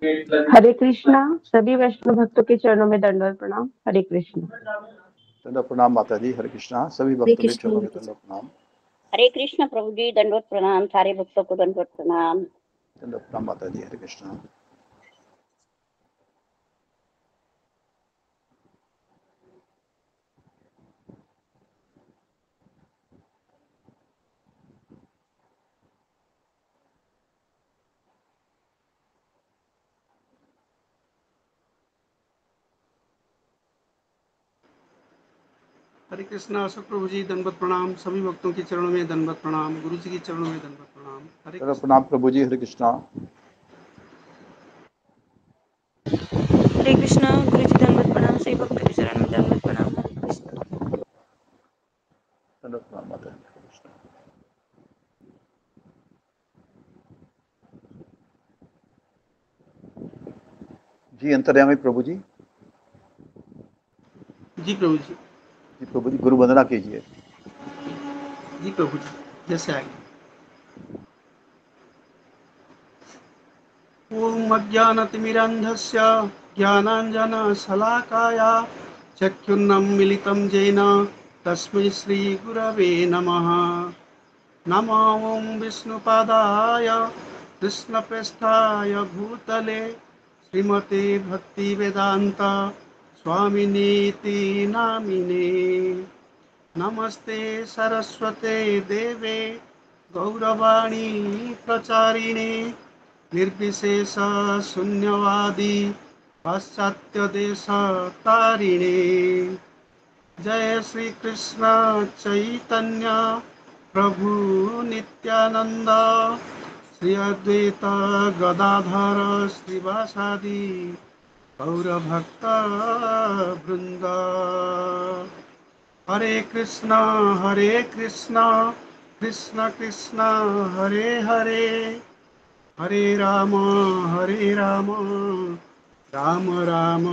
हरे कृष्णा। सभी वैष्णव भक्तों के चरणों में दंडवत प्रणाम। हरे कृष्ण। दंडवत प्रणाम माता जी। हरे कृष्णा। सभी भक्तों के चरणों में दंडवत प्रणाम। हरे कृष्ण प्रभु जी, दंडवत प्रणाम। सारे भक्तों को दंडवत प्रणाम। दंडवत प्रणाम माता जी। हरे कृष्णा। हरे कृष्णा। अशोक प्रभु जी दंडवत प्रणाम। सभी भक्तों के चरणों में दंडवत प्रणाम। गुरु जी के चरणों में दंडवत प्रणाम। हरे दंडवत प्रणाम प्रभु जी। हरे कृष्णा। हरे कृष्णा। गुरु जी दंडवत प्रणाम। सभी भक्तों के चरण में दंडवत प्रणाम। हरे कृष्णा। दंडवत प्रणाम माता जी। हरे कृष्णा। जी अंतर्यामी प्रभु जी। जी प्रभु जी। जी प्रभु जी, गुरु वंदना कीजिए। जी प्रभु जी, जैसे आगे। ओम अज्ञानतिमिरन्धस्य ज्ञानाञ्जनशलाकाय चक्षुर्मिलितं येन तस्मै श्रीगुरवे नमः। नमो ओं विष्णुपादाय कृष्णप्रेष्ठाय भूतले श्रीमते भक्तिवेदान्त स्वामिनीति नामिने। नमस्ते सरस्वते देवे गौरवाणी प्रचारिणे निर्विशेष शून्यवादी पाश्चात्य देश तारिणे। जय श्री कृष्ण चैतन्य प्रभु नित्यानंद श्री अद्वैत गदाधर श्रीवासादि गौर भक्त वृंद। हरे कृष्णा कृष्ण कृष्ण हरे हरे, हरे राम राम राम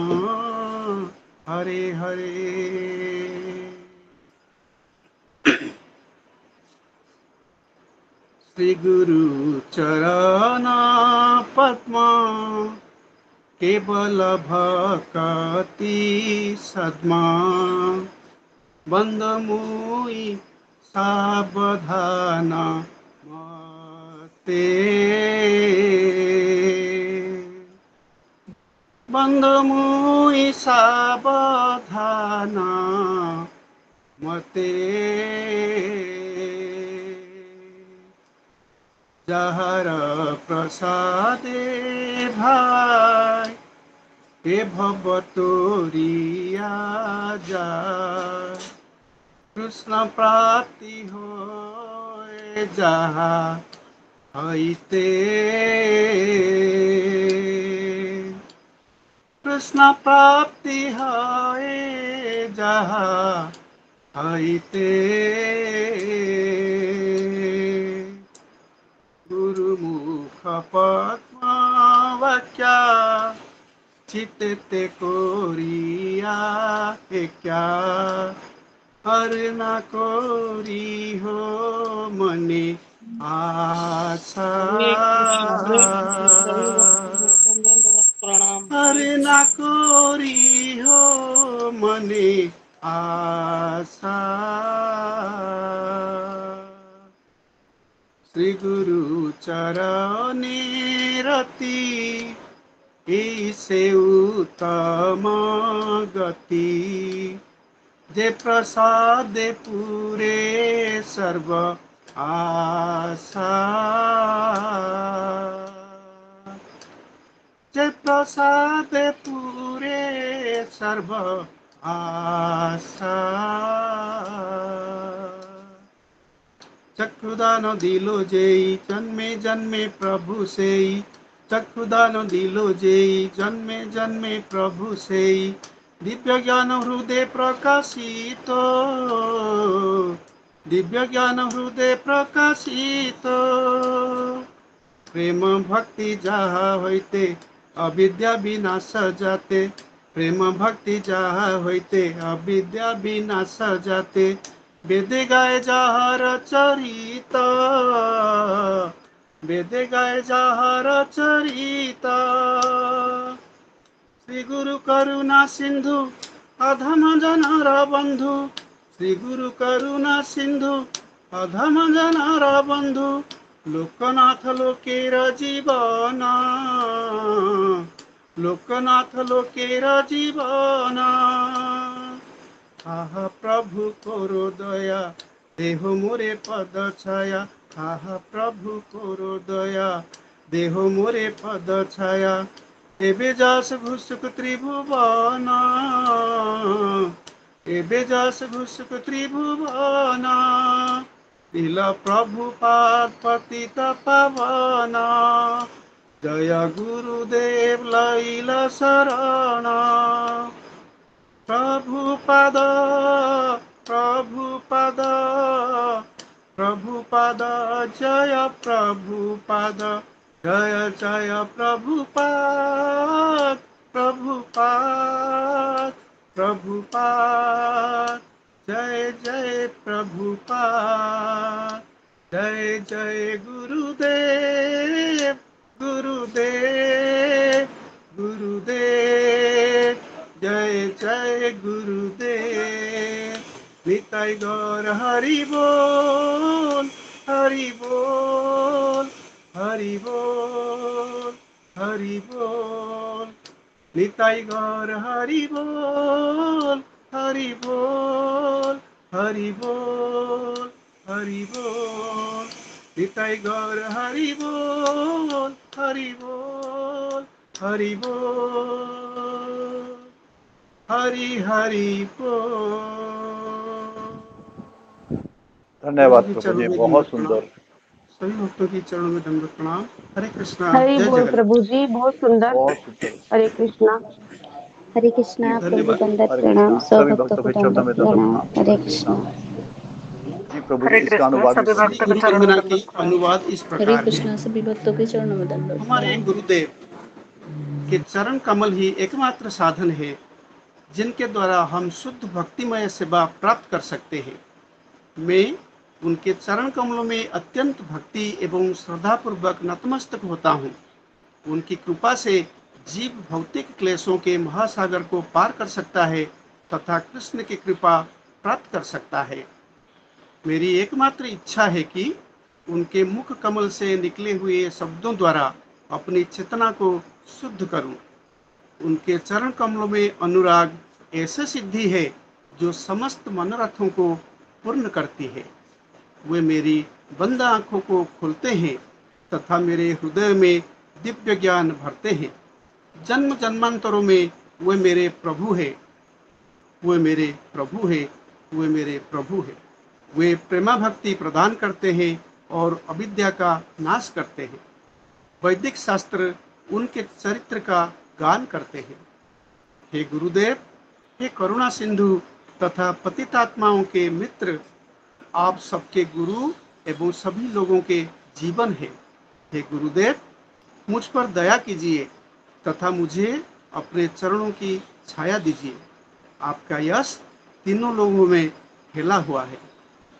हरे हरे। श्री गुरु चरण पद्म केवल भक्ति सद्मा बंद मुई सावधान मते। बंद मुई सावधान मते। जहर प्रसादे भाई हे भवतोरिया जाय। कृष्ण प्राप्ति होए जहा हईते। कृष्ण प्राप्ति होए जहा हईते। गुरुमुख पद्म वाक्या चित्ते कोरिया क्या। हर न कोरी हो मने आशा। हर न कोरी हो मने आशा। श्री गुरु चरणे रति से उत्तम गति। जे प्रसाद पूरे सर्व आशा। जे प्रसाद पूरे सर्व आशा। चक्षुदान दिलो जेई जन्मे जन्मे प्रभु सेई। चक्षुदान दिलो जेई जन्मे जन्मे प्रभु सेई। दिव्य ज्ञान हृदय प्रकाशित। दिव्य ज्ञान हृदय प्रकाशित। प्रेम भक्ति जहा होइते अविद्या विनाश जाते। प्रेम भक्ति जहा होइते अविद्या विनाश जाते। वेद गाय जहर चरित বেদে গায়ে যাহার চরিতা শ্রী গুরু করুণা সিন্ধু অধম জনর বন্ধু শ্রী গুরু করুণা সিন্ধু অধম জনর বন্ধু লোকনাথ লোকের জীবন লোকনাথ লোকের জীবন আহা প্রভু করো দয়া দেহ মোরে পদ ছায়া আহা প্রভু করো দয়া দেহ মোরে পদ ছায়া এবে যাস ঘুষুক ত্রিভুবন এবে যাস ঘুষুক ত্রিভুবন দিল প্রভুপাদ পতিত পাবন জয় গুরুদেব লইল শরণ প্রভুপাদ প্রভুপাদ প্রভুপাদ জয় প্রভুপাদ জয় জয় প্রভুপাদ প্রভুপাদ প্রভুপাদ জয় জয় প্রভুপাদ জয় জয় গুরুদেব গুরুদেব গুরুদেব জয় জয় গুরুদেব নিতাই গৌর হরি বল হরি বল হরি বল হরি বল নিতাই গৌর হরি বল হরি বল হরি বল হরি বল নিতাই গৌর হরি বল হরি বল হরি বল हरि हरि बोल। धन्यवाद प्रभु के प्रभु चरणों जी, में बहुत दंडवत प्रणाम। सुंदर। सभी भक्तों की चरणों में दंडवत प्रणाम। हरे कृष्णा, हरि जय बोल जगन्नाथ। प्रभु जी, बहुत सुंदर। बहुत सुंदर। हरे कृष्णा। हरे जी कृष्णा प्रभु धन्यवाद। दंडवत हरे प्रणाम, कृष्णा, सब सभी भक्तों भक्तों को के चरणों दंडवत में दंडवत प्रणाम। प्रणाम। हरे हरे कृष्णा। कृष्णा। जी प्रभु जी, हरे इसका कृष्णा, अनुवाद भी सभी कर भक्त के दीजिए। गुरु चरणों में वंदना की दंडवत प्रणाम। अनुवाद इस हरे प्रकार है। कृष्णा, सभी भक्तों के चरणों में दंडवत हमारे प्रणाम। गुरुदेव के चरण कमल ही एकमात्र साधन है जिनके द्वारा हम शुद्ध भक्तिमय सेवा प्राप्त कर सकते हैं। मैं उनके चरण कमलों में अत्यंत भक्ति एवं श्रद्धा पूर्वक नतमस्तक होता हूँ। उनकी कृपा से जीव भौतिक क्लेशों के महासागर को पार कर सकता है तथा कृष्ण की कृपा प्राप्त कर सकता है। मेरी एकमात्र इच्छा है कि उनके मुख कमल से निकले हुए शब्दों द्वारा अपनी चेतना को शुद्ध करूं। उनके चरण कमलों में अनुराग ऐसे सिद्धि है जो समस्त मनोरथों को पूर्ण करती है। वे मेरी बंद आंखों को खोलते हैं तथा मेरे हृदय में दिव्य ज्ञान भरते हैं। जन्म जन्मांतरों में वे मेरे प्रभु है, वे मेरे प्रभु है, वे मेरे प्रभु है। वे प्रेमा भक्ति प्रदान करते हैं और अविद्या का नाश करते हैं। वैदिक शास्त्र उनके चरित्र का गान करते हैं। हे गुरुदेव, हे करुणा सिंधु तथा पतितात्माओं के मित्र, आप सबके गुरु एवं सभी लोगों के जीवन है। हे गुरुदेव, मुझ पर दया कीजिए तथा मुझे अपने चरणों की छाया दीजिए। आपका यश तीनों लोगों में फैला हुआ है।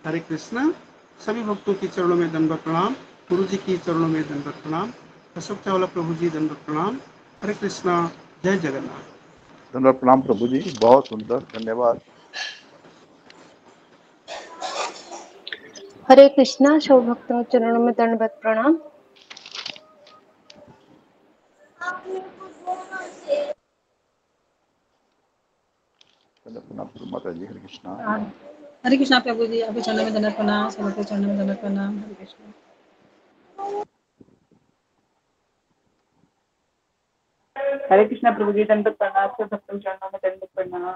हरे कृष्ण। सभी भक्तों की चरणों में दंडवत प्रणाम। गुरु जी की चरणों में दंडवत प्रणाम। अशोक चावला प्रभु जी दंडवत प्रणाम। हरे कृष्णा, जय जगन्नाथ। धन्यवाद प्रणाम प्रभु जी, बहुत सुंदर। धन्यवाद। हरे कृष्णा, सब भक्तों के चरणों में दंडवत प्रणाम। प्रणाम माता जी। हरे कृष्णा। हरे कृष्णा प्रभु जी, आपके चरणों में दंडवत प्रणाम, सबके चरणों में दंडवत प्रणाम। हरे कृष्णा। हरे कृष्णा प्रभु जी, दंडवत प्रणाम। सब भक्तों के चरणों में दंडवत प्रणाम।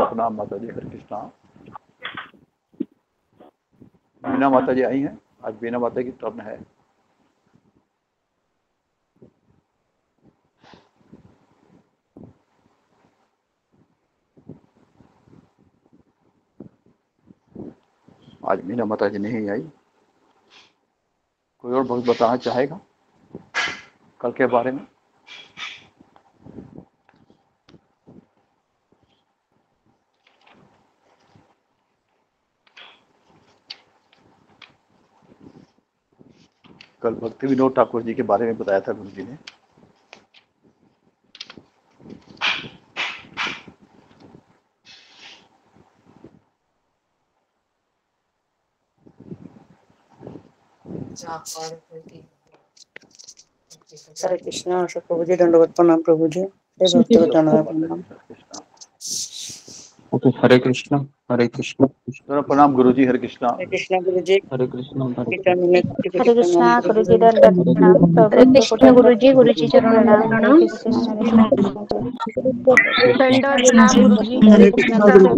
प्रणाम माता जी। हरे कृष्णा। बीना माता जी आई हैं, आज बीना माता की टर्न है। आज मीना माता जी नहीं आई। कोई और भक्त बताना चाहेगा कल के बारे में? कल भक्ति विनोद ठाकुर जी के बारे में बताया था गुरु जी ने। हरे कृष्णा। प्रभु जी दंडवत प्रणाम। प्रभु जी प्रणाम। ओके, हरे कृष्णा। हरे कृष्णा। प्रणाम गुरु जी। हरे कृष्णा। हरे कृष्णा गुरु जी। हरे कृष्णा। हरे कृष्णा गुरु जी दंडवत प्रणाम। हरे कृष्ण गुरु जी चरणों में प्रणाम। दंडवत प्रणाम गुरु जी। हरे कृष्णा गुरु जी। हरे कृष्ण चरणों में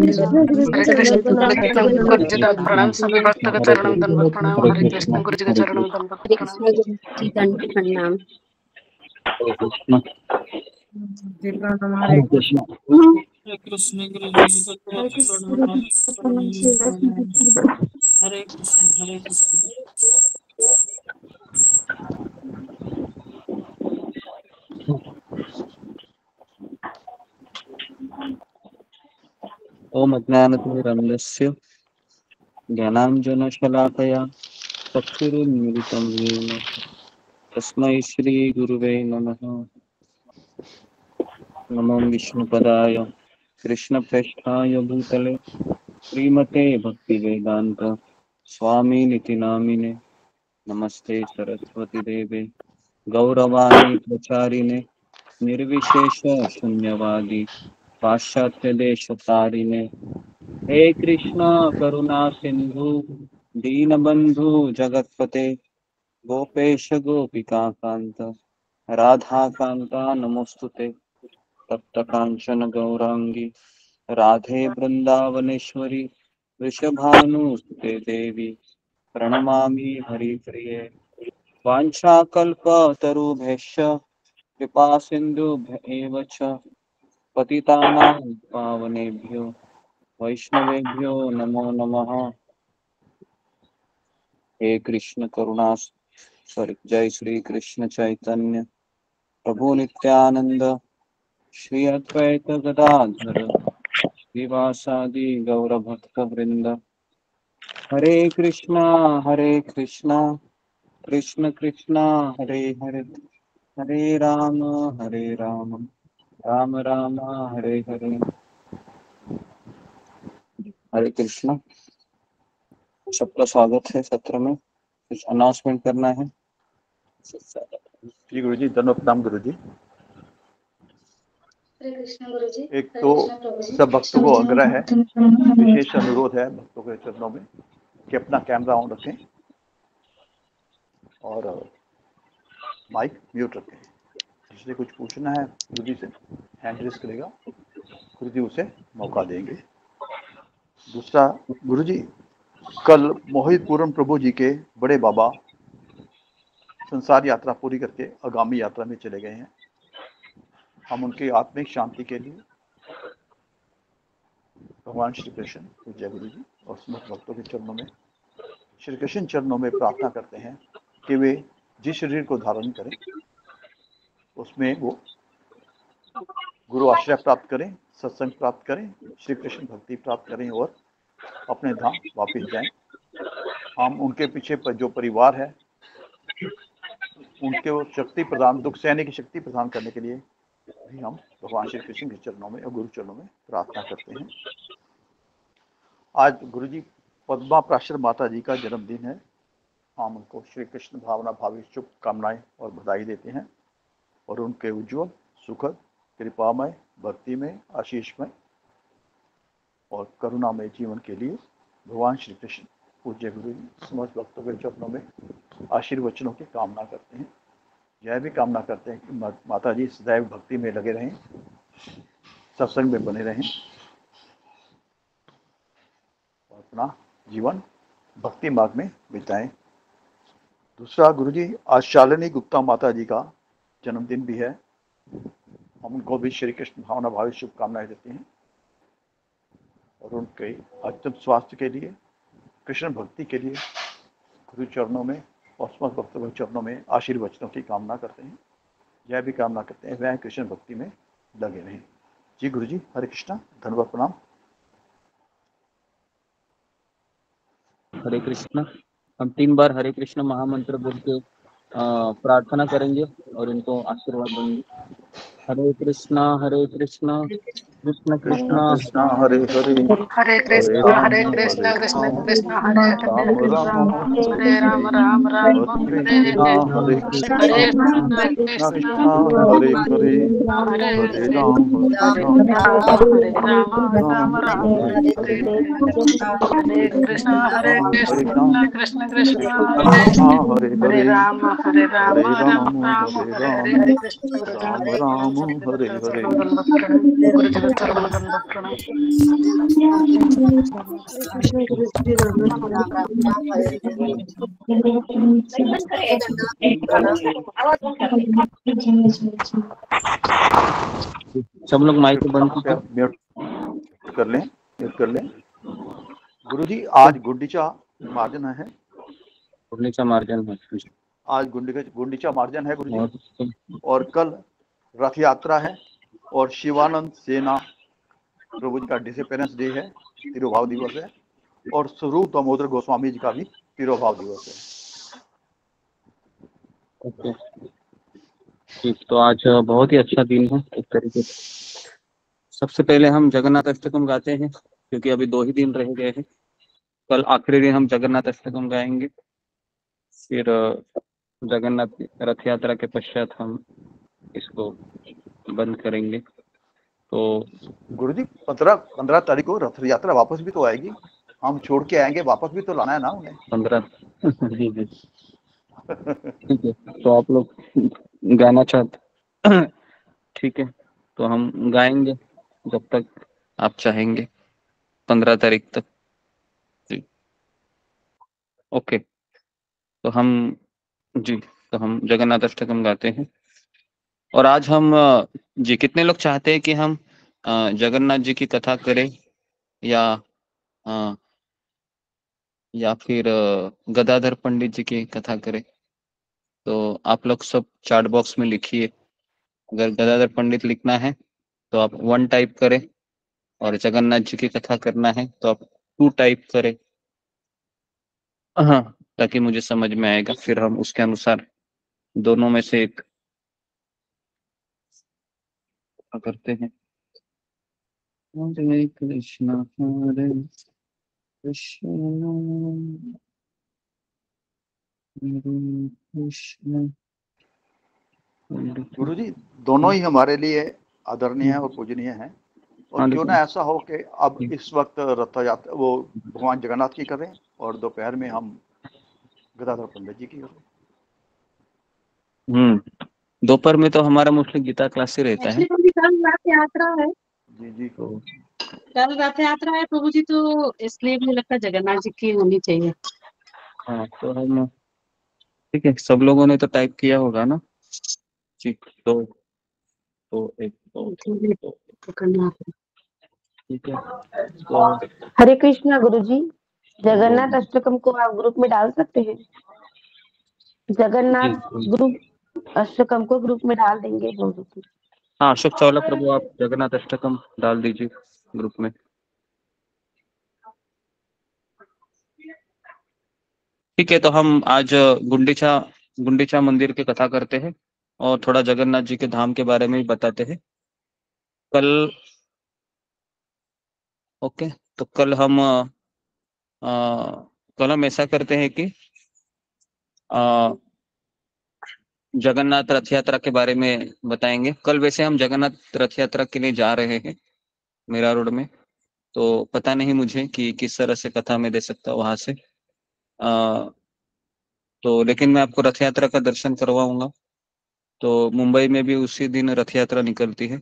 गुरु जी का प्रणाम। सभी भक्त का चरण में दंडवत प्रणाम। हरे हरे कृष्णा। कृष्ण गुरु जी का चरण में दंडवत हरे प्रणाम। कृष्ण गुरु जी दंडवत प्रणाम। हरे कृष्णा। हरे हरे कृष्णा। हरे कृष्ण गुरु जी का प्रणाम। हरे कृष्ण। हरे कृष्ण। ओम अज्ञानतिमिरन्धस्य ज्ञानाञ्जनशलाकया चक्षुरुन्मीलितं येन तस्मै श्रीगुरुवे नमः। नमो विष्णुपदाय कृष्णप्रेष्ठाय भूतले श्रीमते भक्तिवेदान्त स्वामिनिति नामिने। नमस्ते सरस्वती देवे गौरवाणी प्रचारिणे निर्विशेष शून्यवादी पाश्चात्य देश तारिणे। हे कृष्णा करुणा सिंधु दीनबंधु जगतपते गोपेश गोपिका कांत राधा कांता नमोस्तुते। तप्त कांचन गौरांगी राधे वृंदावनेश्वरी वृषभानुसुते देवी प्रणमामि हरिप्रिये। वाञ्छाकल्पतरुभ्यश्च कृपा सिन्धुभ्य एव च पतितानां पावनेभ्यो वैष्णवेभ्यो नमो नमः। हे कृष्ण करुणा जय श्री कृष्ण चैतन्य प्रभु नित्यानंद श्री अद्वैत गदाधर श्रीवासादि गौर भक्त वृंद। हरे कृष्णा कृष्ण कृष्णा हरे हरे हरे राम राम राम हरे हरे। हरे कृष्णा। सबका स्वागत है सत्र में। कुछ अनाउंसमेंट करना है? जी गुरु जी दंडवत प्रणाम गुरु जी। एक तो सब भक्तों को आग्रह है, विशेष अनुरोध है भक्तों के चरणों में कि अपना कैमरा ऑन रखें और माइक म्यूट रखें। जिससे कुछ पूछना है गुरु जी से हैंड रेस करेगा, गुरु जी उसे मौका देंगे। दूसरा गुरु जी, कल मोहित पूरन प्रभु जी के बड़े बाबा संसार यात्रा पूरी करके आगामी यात्रा में चले गए हैं। हम उनकी आत्मिक शांति के लिए भगवान श्री कृष्ण पूज्य गुरु जी और समस्त भक्तों के चरणों में, श्री कृष्ण चरणों में प्रार्थना करते हैं कि वे जिस शरीर को धारण करें उसमें वो गुरु आश्रय प्राप्त करें, सत्संग प्राप्त करें, श्री कृष्ण भक्ति प्राप्त करें और अपने धाम वापस जाएं। हम उनके पीछे पर जो परिवार है उनके वो शक्ति प्रदान, दुख सहने की शक्ति प्रदान करने के लिए भी हम भगवान श्री कृष्ण के चरणों में और गुरु चरणों में प्रार्थना करते हैं। आज गुरु जी पद्मा प्राशर माता जी का जन्मदिन है। हम उनको श्री कृष्ण भावना भावी शुभकामनाएं और बधाई देते हैं और उनके उज्जवल सुखद कृपामय भक्तिमय आशीषमय और करुणामय जीवन के लिए भगवान श्री कृष्ण पूज्य गुरु जी समस्त भक्तों के चरणों में आशीर्वचनों की कामना करते हैं। यह भी कामना करते हैं कि माता जी सदैव भक्ति में लगे रहें, सत्संग में बने रहें और अपना जीवन भक्ति मार्ग में बिताएं। दूसरा गुरुजी, आज शालिनी गुप्ता माता जी का जन्मदिन भी है। हम उनको भी श्री कृष्ण भावना भावी शुभकामनाएं देते हैं और उनके अत्यंत स्वास्थ्य के लिए, कृष्ण भक्ति के लिए गुरु चरणों में और समस्त भक्तों के चरणों में आशीर्वचनों की कामना करते हैं। यह भी कामना करते हैं वह कृष्ण भक्ति में लगे रहें। जी गुरु जी, हरे कृष्णा, धन्यवाद, प्रणाम। हरे कृष्णा। हम 3 बार हरे कृष्ण महामंत्र बोल के प्रार्थना करेंगे और इनको आशीर्वाद देंगे। हरे कृष्णा कृष्ण कृष्ण कृष्णा कृष्ण हरे हरे हरे हरे कृष्ण कृष्ण राम कृष्ण हरे राम हरे राम हरे राम राम राम हरे हरे कृष्णा हरे हरे हरे कृष्णा कृष्ण कृष्ण कृष्ण कृष्ण हरे हरे हरे हरे हरे राम हरे राम राम राम राम हरे हरे हरे हरे हरे हरे कृष्ण राम कृष्ण कृष्ण हरे कृष्ण हरे हरे हरे राम हरे राम राम राम हरे हरे राम हरे राम राम हरे हरे गुरु जी के चरणों में दंडवत प्रणाम। कृष्ण गुरुजी सब लोग माइक बंद कृपया कीजिए। म्यूट कर लें, म्यूट कर लें। गुरुजी आज गुंडीचा मार्जन है। नीचा मार्जिन है आज गुंडीचा मार्जन है गुरुजी, और और कल रथ यात्रा है, और शिवानंद सेना प्रभु जी का डिसअपेरेंस डे है, तिरुभाव दिवस है, और स्वरूप दामोदर गोस्वामी जी का भी तिरुभाव दिवस है। ओके ठीक, तो आज बहुत ही अच्छा दिन है एक तरीके से। सबसे पहले हम जगन्नाथ अष्टकम गाते हैं क्योंकि अभी 2 ही दिन रह गए हैं। कल आखिरी दिन हम जगन्नाथ अष्टकम गाएंगे, फिर जगन्नाथ रथ यात्रा के पश्चात हम इसको बंद करेंगे। तो गुरुजी 15 तारीख को रथ यात्रा वापस भी तो आएगी, हम छोड़ के आएंगे, वापस भी तो लाना है ना उन्हें। 15 जी जी ठीक है, तो आप लोग गाना चाहते ठीक है, तो हम गाएंगे जब तक आप चाहेंगे 15 तारीख तक जी। ओके, तो हम जी, तो हम जगन्नाथ अष्टकम गाते हैं। और आज हम जी कितने लोग चाहते हैं कि हम जगन्नाथ जी की कथा करें, या अ, या फिर गदाधर पंडित जी की कथा करें? तो आप लोग सब चैट बॉक्स में लिखिए। अगर गदाधर पंडित लिखना है तो आप 1 टाइप करें, और जगन्नाथ जी की कथा करना है तो आप 2 टाइप करें। हाँ, ताकि मुझे समझ में आएगा, फिर हम उसके अनुसार दोनों में से एक करते हैं। हरे कृष्णा हरे कृष्णा। गुरुजी दोनों ही हमारे लिए आदरणीय और पूजनीय हैं, और हाँ क्यों देखो, ना ऐसा हो कि अब इस वक्त रथ यात्रा वो भगवान जगन्नाथ की करें, और दोपहर में हम गदाधर पंडित जी की करें। दोपहर में तो हमारा मोस्टली गीता क्लास ही रहता है। कल रथ यात्रा है, जी जी, तो कल रथ यात्रा है प्रभु जी, तो इसलिए मुझे लगता है जगन्नाथ जी की होनी चाहिए। हाँ, तो हम ठीक है, सब लोगों ने तो टाइप किया होगा ना जी। तो एक तो करना ठीक है, तो हरे कृष्णा गुरुजी, जगन्नाथ तो अष्टकम को आप ग्रुप में डाल सकते हैं। जी जगन्नाथ ग्रुप अष्टकम को ग्रुप में डाल देंगे दोनों की। हाँ, अशोक चावला प्रभु आप जगन्नाथ अष्टकम डाल दीजिए ग्रुप में। ठीक है, तो हम आज गुंडीचा मंदिर की कथा करते हैं और थोड़ा जगन्नाथ जी के धाम के बारे में भी बताते हैं। कल ओके, तो कल हम ऐसा करते हैं कि अ, जगन्नाथ रथ यात्रा के बारे में बताएंगे। कल वैसे हम जगन्नाथ रथ यात्रा के लिए जा रहे हैं मीरा रोड में, तो पता नहीं मुझे कि किस तरह से कथा में दे सकता हूँ वहां से। तो लेकिन मैं आपको रथ यात्रा का दर्शन करवाऊंगा। तो मुंबई में भी उसी दिन रथ यात्रा निकलती है,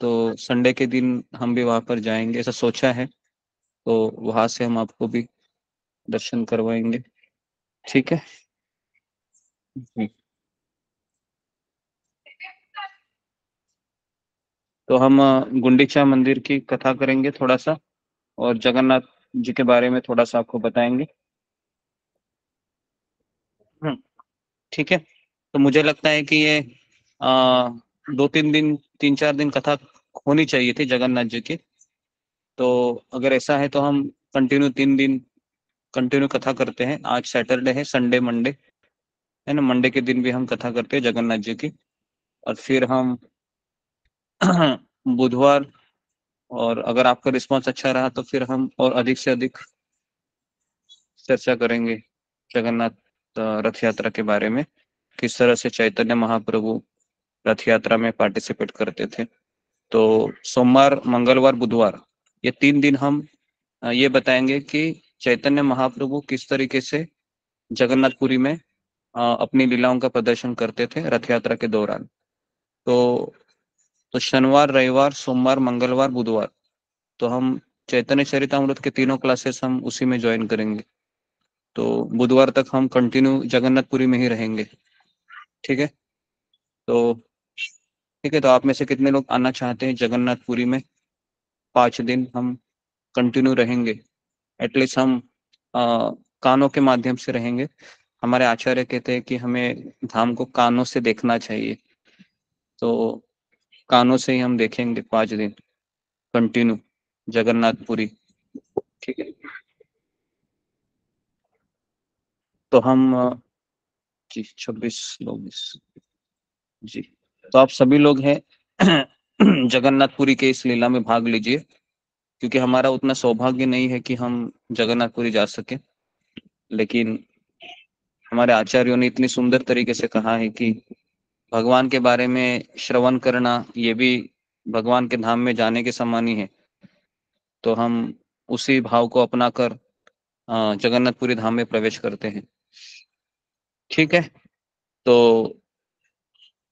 तो संडे के दिन हम भी वहां पर जाएंगे ऐसा सोचा है, तो वहां से हम आपको भी दर्शन करवाएंगे। ठीक है जी। तो हम गुंडीचा मंदिर की कथा करेंगे थोड़ा सा, और जगन्नाथ जी के बारे में थोड़ा सा आपको बताएंगे। ठीक है, तो मुझे लगता है कि ये 2-3 दिन 3-4 दिन कथा होनी चाहिए थी जगन्नाथ जी की। तो अगर ऐसा है तो हम कंटिन्यू 3 दिन कंटिन्यू कथा करते हैं। आज सैटरडे है, संडे मंडे है ना। मंडे के दिन भी हम कथा करते हैं जगन्नाथ जी की, और फिर हम बुधवार, और अगर आपका रिस्पांस अच्छा रहा तो फिर हम और अधिक से अधिक चर्चा करेंगे जगन्नाथ रथ यात्रा के बारे में, किस तरह से चैतन्य महाप्रभु रथ यात्रा में पार्टिसिपेट करते थे। तो सोमवार, मंगलवार, बुधवार, ये 3 दिन हम ये बताएंगे कि चैतन्य महाप्रभु किस तरीके से जगन्नाथपुरी में अपनी लीलाओं का प्रदर्शन करते थे रथ यात्रा के दौरान। तो शनिवार, रविवार, सोमवार, मंगलवार, बुधवार, तो हम चैतन्य चरितामृत के तीनों क्लासेस हम उसी में ज्वाइन करेंगे। तो बुधवार तक हम कंटिन्यू जगन्नाथपुरी में ही रहेंगे। ठीक है, तो आप में से कितने लोग आना चाहते हैं जगन्नाथपुरी में? 5 दिन हम कंटिन्यू रहेंगे। एटलीस्ट हम कानों के माध्यम से रहेंगे। हमारे आचार्य कहते हैं कि हमें धाम को कानों से देखना चाहिए, तो कानों से ही हम देखेंगे 5 दिन कंटिन्यू जगन्नाथपुरी। ठीक है, तो हम जी 26 लोग जी, तो आप सभी लोग हैं जगन्नाथपुरी के इस लीला में भाग लीजिए, क्योंकि हमारा उतना सौभाग्य नहीं है कि हम जगन्नाथपुरी जा सके, लेकिन हमारे आचार्यों ने इतनी सुंदर तरीके से कहा है कि भगवान के बारे में श्रवण करना ये भी भगवान के धाम में जाने के समान ही है। तो हम उसी भाव को अपनाकर जगन्नाथपुरी धाम में प्रवेश करते हैं। ठीक है, तो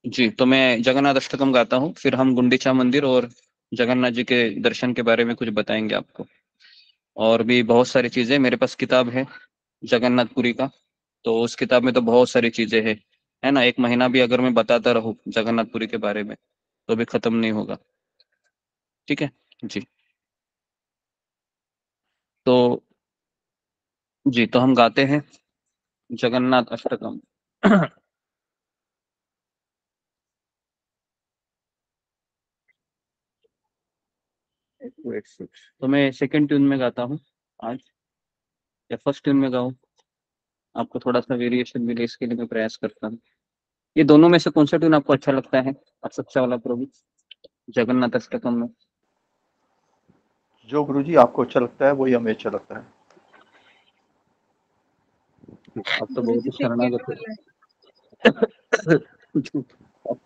जी, तो मैं जगन्नाथ अष्टकम गाता हूँ, फिर हम गुंडीचा मंदिर और जगन्नाथ जी के दर्शन के बारे में कुछ बताएंगे आपको, और भी बहुत सारी चीजें। मेरे पास किताब है जगन्नाथपुरी का, तो उस किताब में तो बहुत सारी चीजें हैं, है ना। 1 महीना भी अगर मैं बताता रहूं जगन्नाथपुरी के बारे में तो भी खत्म नहीं होगा। ठीक है जी, तो जी, तो हम गाते हैं जगन्नाथ अष्टकम। तो मैं सेकंड ट्यून में गाता हूँ आज, या फर्स्ट ट्यून में गाऊं? आपको थोड़ा सा वेरिएशन मिले इसके लिए मैं प्रयास करता हूँ। ये दोनों में से कौन सा ट्यून आपको अच्छा लगता है? आप सच्चा वाला प्रभु जगन्नाथ अष्टकम में जो गुरुजी आपको अच्छा लगता है वही हमें अच्छा लगता है। आप तो बहुत गुरुजी ही सेकंड शरणागत वाला है। हो।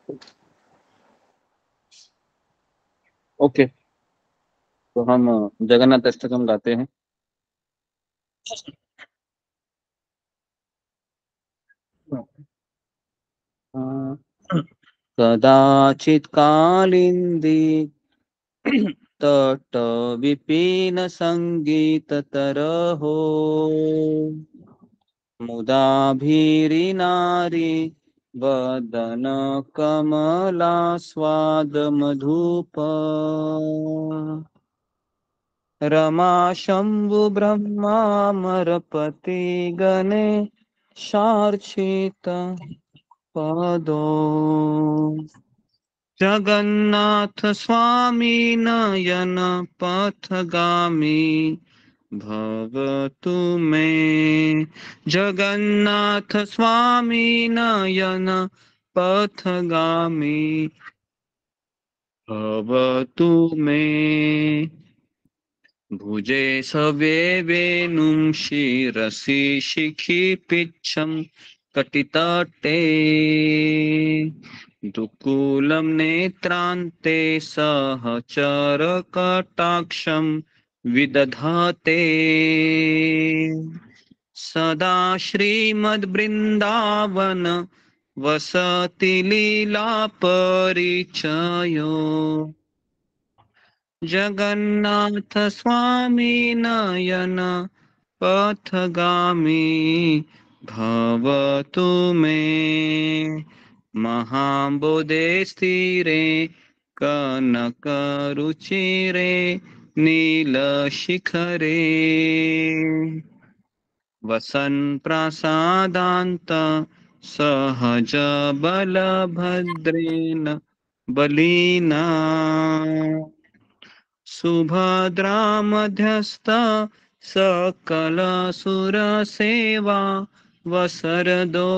ओके, तो हम जगन्नाथ अष्टकम गाते हैं। कदाचित कालिंदी तट विपिन संगीत तरहो मुदा भीरी नारी वदन कमला स्वाद मधुप रमा शंभु ब्रह्मामरपति गणे शार्चित पदो जगन्नाथ स्वामी नयन पथगामी भवतु मे जगन्नाथ स्वामी नयन पथगामी भवतु मे भुजे सवे वेणुं शिरसि शिखि पिच्छं कटितटे दुकूलं नेत्रान्ते सहचर कटाक्षं विदधाते सदा श्रीमद्वृन्दावन वसति लीला परिचयो जगन्नाथ स्वामी नयन पथगामी भवतु मे महाबोधे स्थिरे कनकरुचिरे नीलशिखरे वसन् प्रासादान्त सहज बलभद्रेण बलिना सुभद्रा मध्यस्थ सकल सुर सेवा वसरदो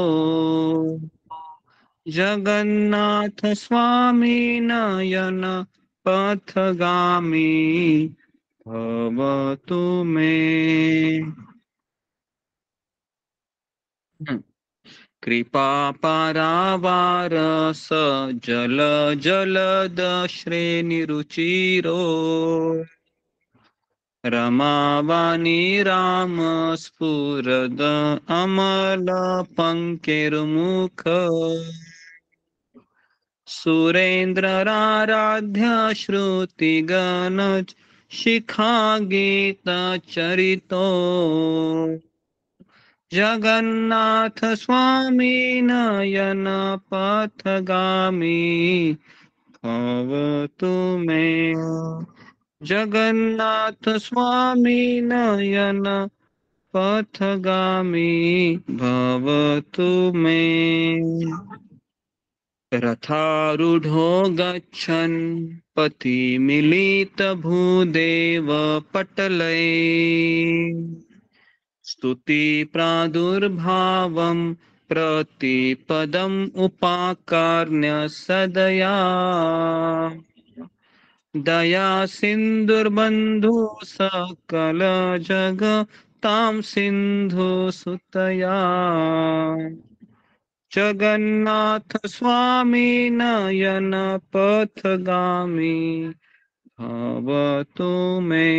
जगन्नाथ स्वामी नयन पथगामी भवतु मे। कृपा पारावार स जल जलद श्रेणिरुचिरो रमावाणी राम स्फुरद अमल पंकेरुमुख सुरेन्द्राराध्य श्रुतिगण शिखा गीत चरितो जगन्नाथ स्वामी नयन पथगामी भवतु मे। जगन्नाथ स्वामी नयन पथगामी भवतु मे। रथारूढ़ो गच्छन् पथिमिलित भूदेव पटलये स्तुति प्रादुर्भावं प्रतिपदम् उपाकर्ण्य सदया दया सिन्धुर्बन्धु सकल जगतां सिन्धु सुतया जगन्नाथ स्वामी नयन पथगामी भवतु मे।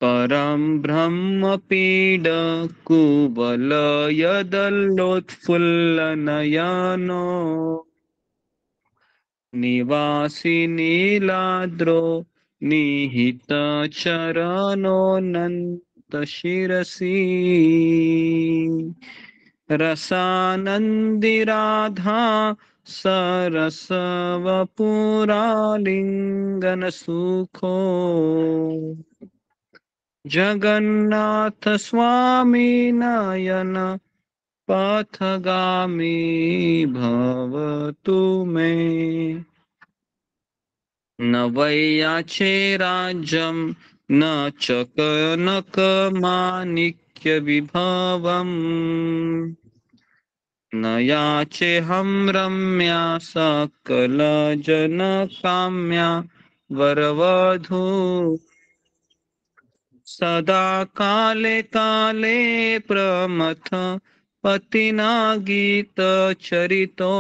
परं ब्रह्मपीड कुवलयदल्लोत्फुल्लनयनो निवासी नीलाद्रो निहितचरणोऽनन्तशिरसि रसानन्दिराधा सरसवपुरालिङ्गनसुखो जगन्नाथ स्वामी नयन पथगामी भवतु मे। न वै याचे राज्यं न च कनकमाणिक्यविभवम् न याचेऽहं रम्या सकलजनकाम्या वरवधू सदा काले काले प्रमथ पतिना गीत चरितो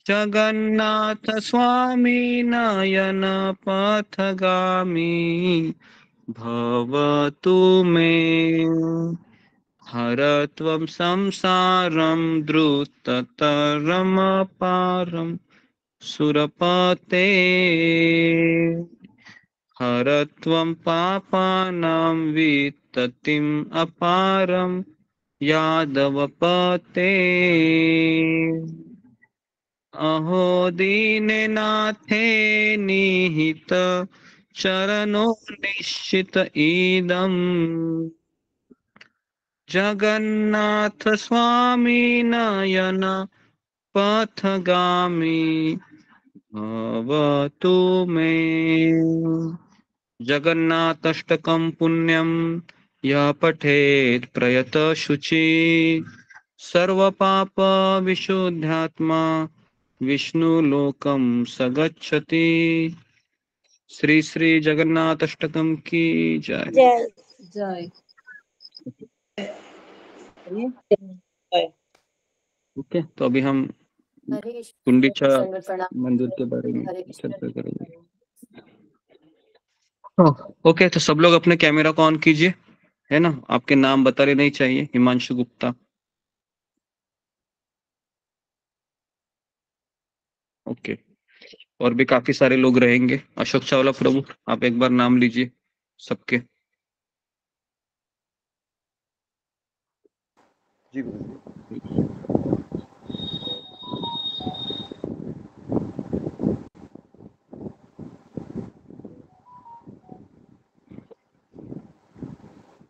जगन्नाथ स्वामी नयन पथगामी भवतु मे। हर त्वं संसारं द्रुततरमपारं सुरपते हर त्वं पापानां विततिम् अपारं यादवपते अहो दीननाथे निहित चरणो निश्चित इदम् जगन्नाथ स्वामी नयन पथगामी भवतु मे। जगन्नाथाष्टकं पुण्यं यः पठेत् प्रयतः शुचि सर्वपाप विशुद्धात्मा विष्णुलोकं स गच्छति। श्री श्री जगन्नाथाष्टकम की जय। जय। ओके, तो अभी हम कुंडीचा मंदिर के बारे में चर्चा करेंगे। ओके, तो सब लोग अपने कैमरा को ऑन कीजिए, है ना। आपके नाम बताने नहीं चाहिए। हिमांशु गुप्ता। ओके, और भी काफी सारे लोग रहेंगे। अशोक चावला प्रभु, आप एक बार नाम लीजिए सबके। जी गुरुजी।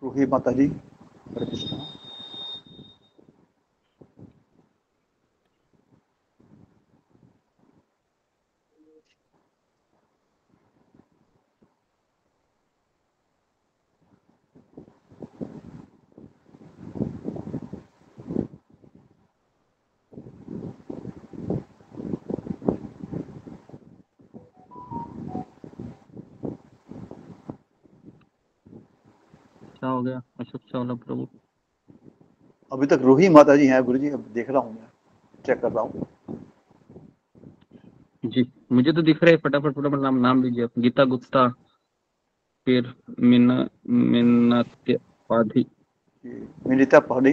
रूही माता जी, हरे कृष्णा। क्या हो गया अशोक चावला प्रभु? अभी तक रूही माता जी हैं गुरु जी, अब देख रहा हूँ, मैं चेक कर रहा हूँ। जी मुझे तो दिख रहे हैं, फटाफट नाम लीजिए। गीता गुप्ता, फिर मिन्नत्य पाधी, मिनिता पहाड़ी,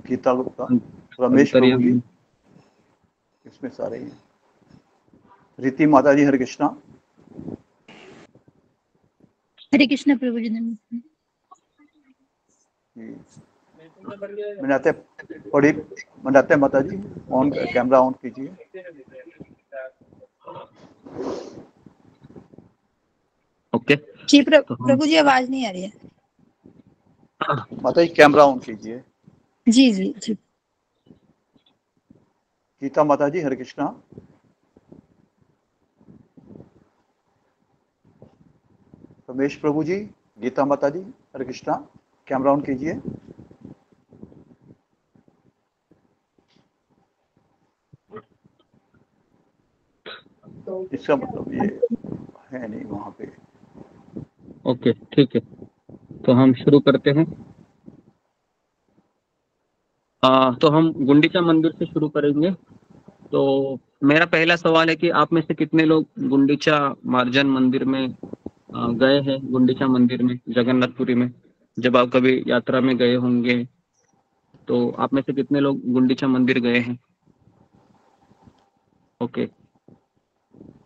गीता गुप्ता, रमेश प्रभु जी, अंतर्यामी, इसमें सारे हैं। रीति माता जी, हरे कृष्णा। हरे कृष्णा प्रभु जी। मिनाते पड़ी, मिनाते माता जी, ऑन कैमरा ऑन कीजिए। ओके जी तो हम प्रभु जी आवाज नहीं आ रही है। माता जी कैमरा ऑन कीजिए। जी जी जी। गीता माता जी, हरे कृष्णा। रमेश प्रभु जी, गीता माता जी, हरे कृष्णा, कैमरा ऑन कीजिए। इसका मतलब ये है नहीं वहां पे। ओके ठीक है, तो हम शुरू करते हैं। तो हम गुंडीचा मंदिर से शुरू करेंगे। तो मेरा पहला सवाल है कि आप में से कितने लोग गुंडीचा मार्जन मंदिर में गए हैं? गुंडीचा मंदिर में जगन्नाथपुरी में जब आप कभी यात्रा में गए होंगे, तो आप में से कितने लोग गुंडीचा मंदिर गए हैं? ओके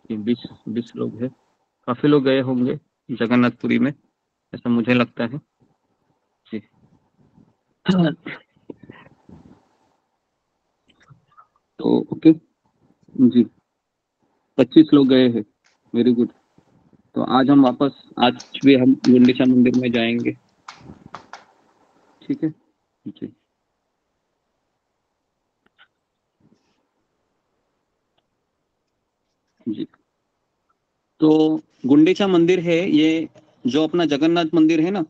20 लोग हैं, काफी लोग गए होंगे जगन्नाथपुरी में, ऐसा मुझे लगता है जी। तो ओके जी, 25 लोग गए हैं, वेरी गुड। तो आज भी हम गुंडीचा मंदिर में जाएंगे, ठीक है जी। जी तो गुंडीचा मंदिर है ये, जो अपना जगन्नाथ मंदिर है ना,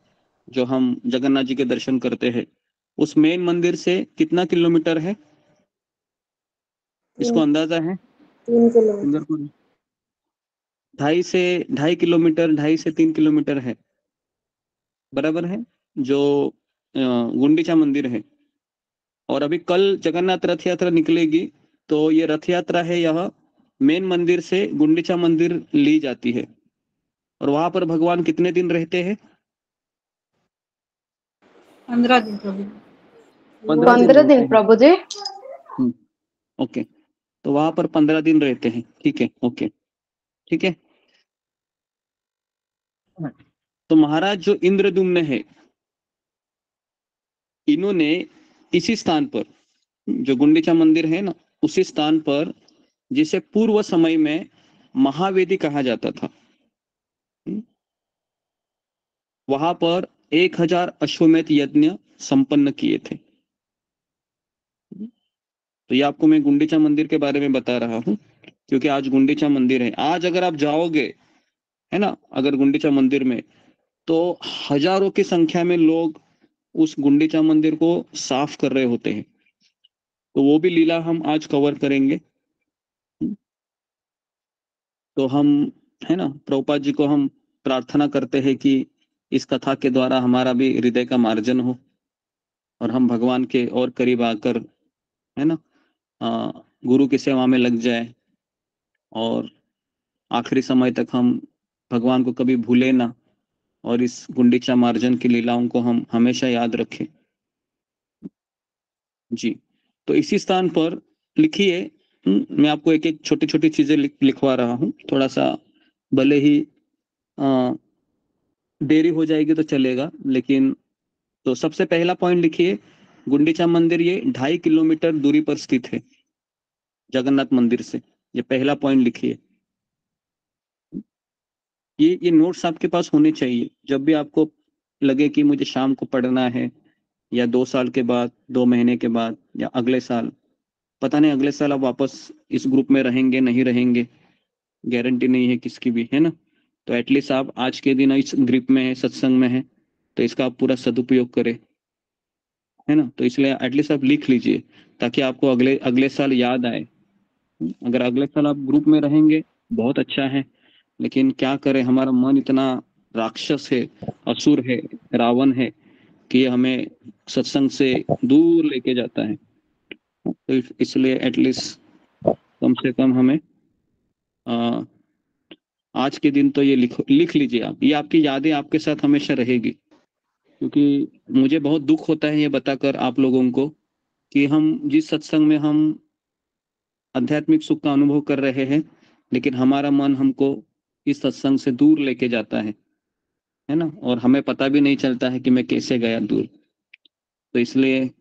जो हम जगन्नाथ जी के दर्शन करते हैं, उस मेन मंदिर से कितना किलोमीटर है? इसको अंदाजा है? 3 किलोमीटर। 2.5 किलोमीटर, 2.5 से 3 किलोमीटर है, बराबर है, जो गुंडीचा मंदिर है। और अभी कल जगन्नाथ रथ यात्रा निकलेगी, तो ये रथ यात्रा है यह मेन मंदिर से गुंडीचा मंदिर ली जाती है। और वहां पर भगवान कितने दिन रहते हैं? 15 दिन प्रभु। 15 दिन प्रभु जी। ओके, तो वहां पर 15 दिन रहते हैं, ठीक है, ओके ठीक है। तो महाराज जो इंद्रदुम्न है, इन्होंने इसी स्थान पर, जो गुंडीचा मंदिर है ना, उसी स्थान पर, जिसे पूर्व समय में महावेदी कहा जाता था, वहां पर 1000 अश्वमेध यज्ञ संपन्न किए थे। तो ये आपको मैं गुंडीचा मंदिर के बारे में बता रहा हूं, क्योंकि आज गुंडीचा मंदिर है। आज अगर आप जाओगे, है ना, अगर गुंडीचा मंदिर में, तो हजारों की संख्या में लोग उस गुंडीचा मंदिर को साफ कर रहे होते हैं। तो वो भी लीला हम आज कवर करेंगे। तो हम, है ना, प्रभुपाद जी को हम प्रार्थना करते हैं कि इस कथा के द्वारा हमारा भी हृदय का मार्जन हो और हम भगवान के और करीब आकर, है ना, गुरु की सेवा में लग जाए और आखिरी समय तक हम भगवान को कभी भूले ना, और इस गुंडीचा मार्जन की लीलाओं को हम हमेशा याद रखें जी। तो इसी स्थान पर लिखिए, मैं आपको एक एक छोटी छोटी चीजें लिखवा रहा हूँ, थोड़ा सा भले ही देरी हो जाएगी तो चलेगा, लेकिन तो सबसे पहला पॉइंट लिखिए, गुंडीचा मंदिर ये 2.5 किलोमीटर दूरी पर स्थित है जगन्नाथ मंदिर से। ये पहला पॉइंट लिखिए। ये नोट्स आपके पास होने चाहिए, जब भी आपको लगे कि मुझे शाम को पढ़ना है, या 2 साल के बाद, 2 महीने के बाद, या अगले साल, पता नहीं अगले साल आप वापस इस ग्रुप में रहेंगे नहीं रहेंगे, गारंटी नहीं है किसकी भी, है ना। तो एटलीस्ट आप आज के दिन इस ग्रुप में है, सत्संग में है, तो इसका आप पूरा सदुपयोग करें, है ना। तो इसलिए एटलीस्ट आप लिख लीजिए, ताकि आपको अगले साल याद आए। अगर अगले साल आप ग्रुप में रहेंगे बहुत अच्छा है, लेकिन क्या करें, हमारा मन इतना राक्षस है, असुर है, रावण है कि ये हमें सत्संग से दूर लेके जाता है। तो इसलिए एटलीस्ट कम से कम हमें आज के दिन तो ये लिख लीजिए आप। ये आपकी यादें आपके साथ हमेशा रहेगी, क्योंकि मुझे बहुत दुख होता है ये बताकर आप लोगों को कि हम जिस सत्संग में हम आध्यात्मिक सुख का अनुभव कर रहे हैं, लेकिन हमारा मन हमको इस सत्संग से दूर लेके जाता है ना, और हमें पता भी नहीं चलता है कि मैं कैसे गया दूर। तो इसलिए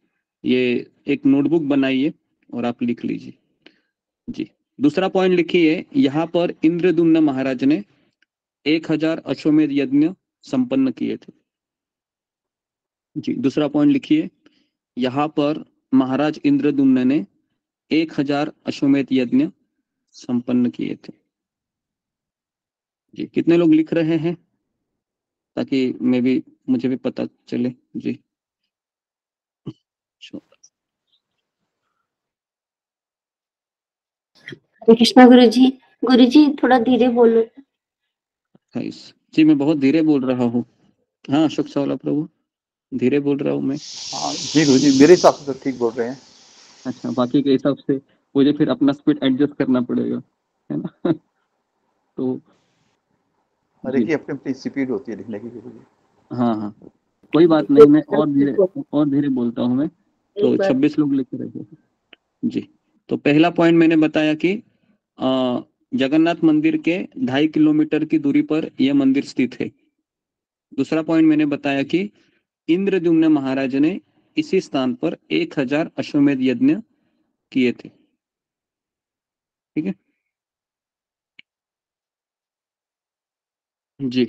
ये एक नोटबुक बनाइए और आप लिख लीजिए जी। दूसरा पॉइंट लिखिए, यहाँ पर इंद्रद्युम्न महाराज ने 1000 अश्वमेध यज्ञ संपन्न किए थे जी। दूसरा पॉइंट लिखिए, यहाँ पर महाराज इंद्रद्युम्न ने 1000 अश्वमेध यज्ञ संपन्न किए थे जी। कितने लोग लिख रहे हैं ताकि मुझे भी पता चले जी। हरे कृष्णा गुरुजी थोड़ा धीरे बोलो। जी मैं बहुत धीरे बोल रहा हूँ। हाँ अशोक चावला प्रभु, धीरे बोल रहा हूँ मैं। हाँ जी गुरुजी, मेरे हिसाब से तो ठीक बोल रहे हैं। अच्छा, बाकी के हिसाब से मुझे फिर अपना स्पीड एडजस्ट करना पड़ेगा, है ना। तो हर एक की अपनी अपनी स्पीड होती है लिखने की गुरुजी। हाँ हाँ कोई बात नहीं, मैं और धीरे बोलता हूँ मैं। तो 26 लोग लिख रहे हैं जी। तो पहला पॉइंट मैंने बताया कि जगन्नाथ मंदिर के 2.5 किलोमीटर की दूरी पर यह मंदिर स्थित है। दूसरा पॉइंट मैंने बताया कि इंद्रद्युम्न महाराज ने इसी स्थान पर 1000 अश्वमेध यज्ञ किए थे। ठीक है जी।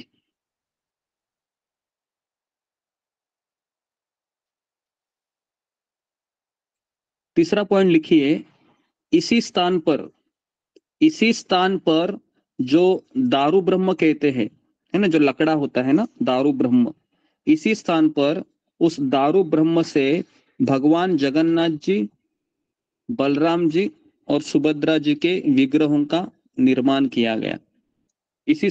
तीसरा पॉइंट लिखिए, इसी स्थान पर जो दारू ब्रह्म कहते हैं, है ना, जो लकड़ा होता है ना, दारू ब्रह्म, इसी स्थान पर उस दारू ब्रह्म से भगवान जगन्नाथ जी, बलराम जी और सुभद्रा जी के विग्रहों का निर्माण किया गया। इसी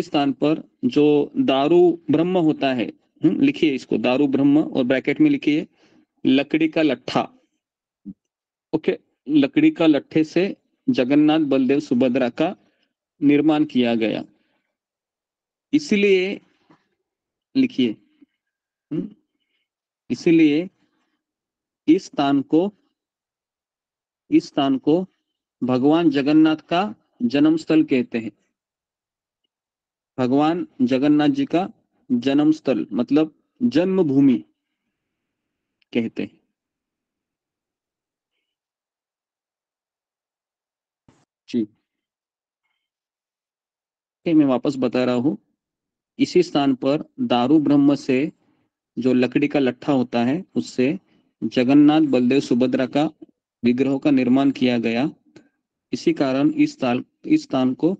स्थान पर जो दारू ब्रह्म होता है, लिखिए इसको, दारू ब्रह्म, और ब्रैकेट में लिखिए लकड़ी का लट्ठा। ओके, लकड़ी का लट्ठे से जगन्नाथ बलदेव सुभद्रा का निर्माण किया गया। इसलिए लिखिए, इसलिए इस स्थान को भगवान जगन्नाथ का जन्म स्थल कहते हैं। भगवान जगन्नाथ जी का जन्म स्थल मतलब जन्मभूमि कहते हैं जी। मैं वापस बता रहा हूं, इसी स्थान पर दारू ब्रह्म से जो लकड़ी का लट्ठा होता है उससे जगन्नाथ बलदेव सुभद्रा का विग्रहों का निर्माण किया गया। इसी कारण इस स्थान को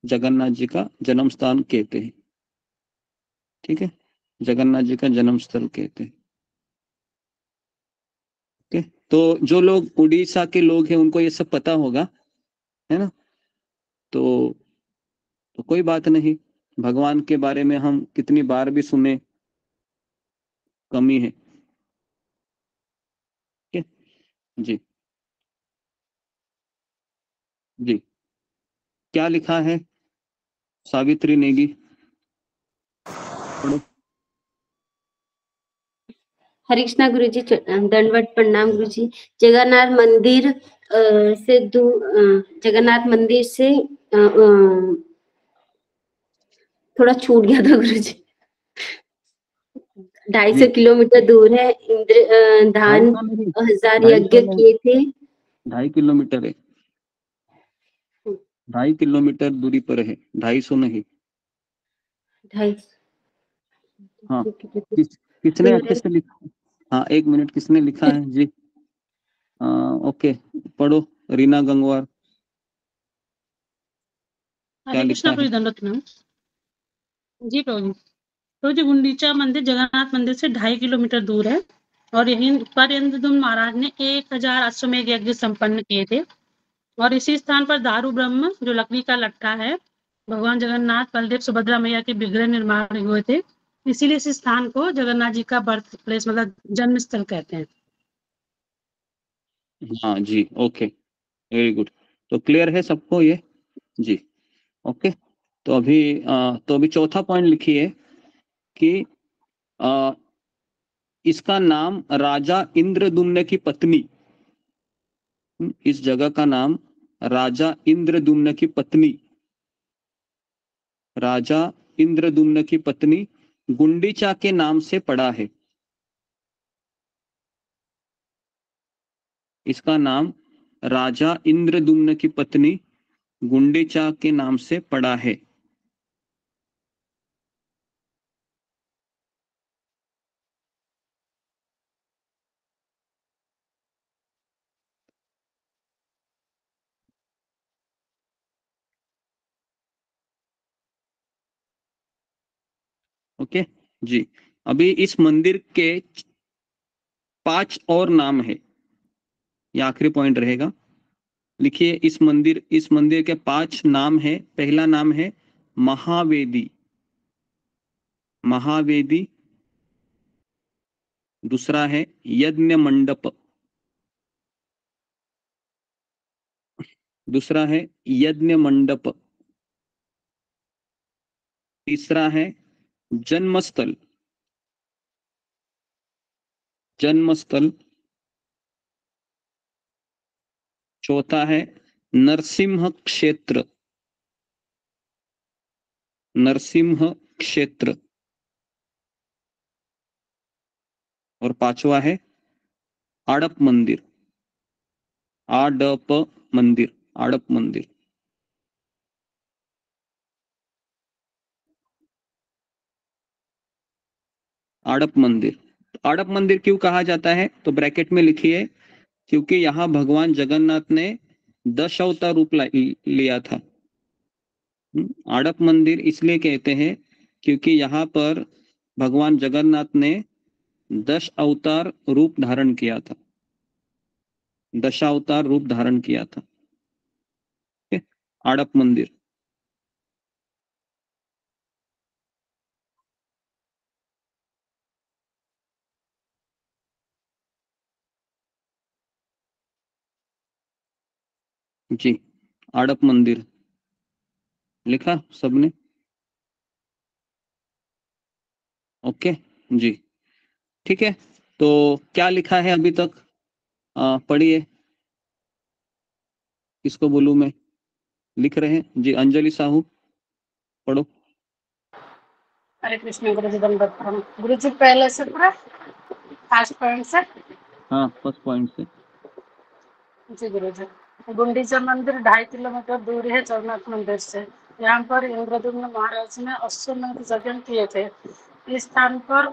जगन्नाथ जी का जन्म स्थान कहते हैं। ठीक है, जगन्नाथ जी का जन्म स्थल कहते हैं। ओके, तो जो लोग उड़ीसा के लोग हैं उनको ये सब पता होगा, है ना। तो कोई बात नहीं, भगवान के बारे में हम कितनी बार भी सुने, कमी है। ठीक है जी। जी क्या लिखा है सावित्री नेगी? हरे कृष्णा गुरुजी, दंडवत प्रणाम गुरुजी। जगन्नाथ मंदिर से जगन्नाथ मंदिर से थोड़ा छूट गया था गुरुजी। 250 किलोमीटर दूर है। इंद्र धान 1000 यज्ञ किए थे। 2.5 किलोमीटर है, 2.5 किलोमीटर दूरी पर है, 250 नहीं। 250। हाँ किसने अच्छे से लिखा? हाँ 1 मिनट, किसने लिखा है जी? ओके पढ़ो, रीना गंगवार। हरे कृष्णा प्रभु, दंडवत प्रणाम जी प्रभु। तो जी गुंडीचा मंदिर जगन्नाथ मंदिर से 2.5 किलोमीटर दूर है और यहीं पर इंद्रद्युम्न महाराज ने 1000 अश्वमेध यज्ञ संपन्न किए थे। और इसी स्थान पर दारू ब्रह्म जो लकड़ी का लट्ठा है भगवान जगन्नाथ बलदेव सुभद्रा मैया के विग्रह निर्माण हुए थे, इसीलिए इस स्थान को जगन्नाथ जी का बर्थ प्लेस मतलब जन्म स्थल कहते हैं। हाँ जी, ओके, वेरी गुड। तो क्लियर है सबको ये जी? ओके, तो अभी चौथा पॉइंट लिखिए कि इसका नाम राजा इंद्रदुम्न की पत्नी, इस जगह का नाम राजा इंद्रदुम्न की पत्नी, राजा इंद्रदुम्न की पत्नी गुंडीचा के नाम से पड़ा है। इसका नाम राजा इंद्रदुम्न की पत्नी गुंडीचा के नाम से पड़ा है। ओके जी, अभी इस मंदिर के 5 और नाम है, ये आखिरी पॉइंट रहेगा। लिखिए, इस मंदिर के 5 नाम है। पहला नाम है महावेदी, महावेदी। दूसरा है यज्ञ मंडप, दूसरा है यज्ञ मंडप। तीसरा है जन्मस्थल, जन्मस्थल। चौथा है नरसिंह क्षेत्र, नरसिंह क्षेत्र। और पांचवा है आड़प मंदिर, आड़प मंदिर, आड़प मंदिर। आड़प मंदिर, आड़प मंदिर क्यों कहा जाता है? तो ब्रैकेट में लिखिए, क्योंकि यहाँ भगवान जगन्नाथ ने 10 अवतार रूप लिया था। आड़प मंदिर इसलिए कहते हैं क्योंकि यहाँ पर भगवान जगन्नाथ ने 10 अवतार रूप धारण किया था, 10 अवतार रूप धारण किया था। आड़प मंदिर। जी, आड़प मंदिर लिखा सबने? ओके जी, ठीक है। तो क्या लिखा है अभी तक? पढ़िए, किसको बोलूं मैं? लिख रहे हैं जी, अंजलि साहू पढ़ो। हरे कृष्ण गुरु जी दंडवत प्रणाम। गुरु जी पहले से पूरा फर्स्ट पॉइंट से। हाँ, फर्स्ट पॉइंट से। जी गुरु जी, गुंडीचा मंदिर 2.5 किलोमीटर दूर है जगन्नाथ मंदिर से। यहाँ पर इंद्रदुम्न महाराज ने अश्वमेध यज्ञ किए थे। इस स्थान पर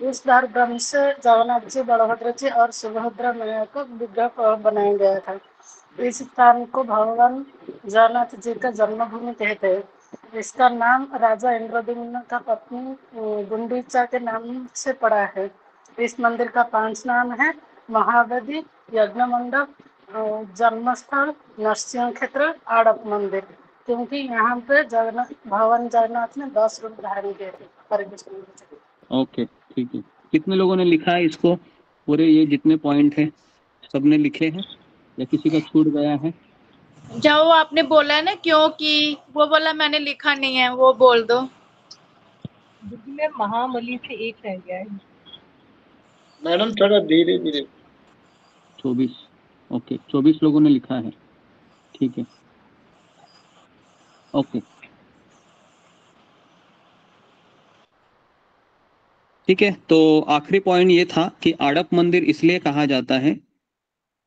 उस दार ब्रह्म से जगन्नाथ जी, बलभद्र जी और सुभद्रा मैया का विग्रह बनाया गया था। इस स्थान को भगवान जगन्नाथ जी का जन्मभूमि कहते हैं। इसका नाम राजा इंद्रदुम्न का पत्नी गुंडीचा के नाम से पड़ा है। इस मंदिर का 5 नाम है महावेदी, यज्ञ मंडप, जन्मस्थल, नरसिंह क्षेत्र, आड़प मंदिर। क्योंकि यहाँ पे भगवान जगन्नाथ ने 10 रूप धारण किए थे। हरे कृष्ण। ओके, ठीक है। कितने लोगों ने लिखा है इसको? पूरे ये जितने पॉइंट है सबने लिखे हैं या किसी का छूट गया है? जो आपने बोला है ना क्योंकि, वो बोला मैंने लिखा नहीं है, वो बोल दो। में महाबली से एक रह गया है मैडम, थोड़ा धीरे धीरे। 24, ओके, 24 लोगों ने लिखा है, ठीक है, ओके, ठीक है। तो आखिरी पॉइंट ये था कि आड़प मंदिर इसलिए कहा जाता है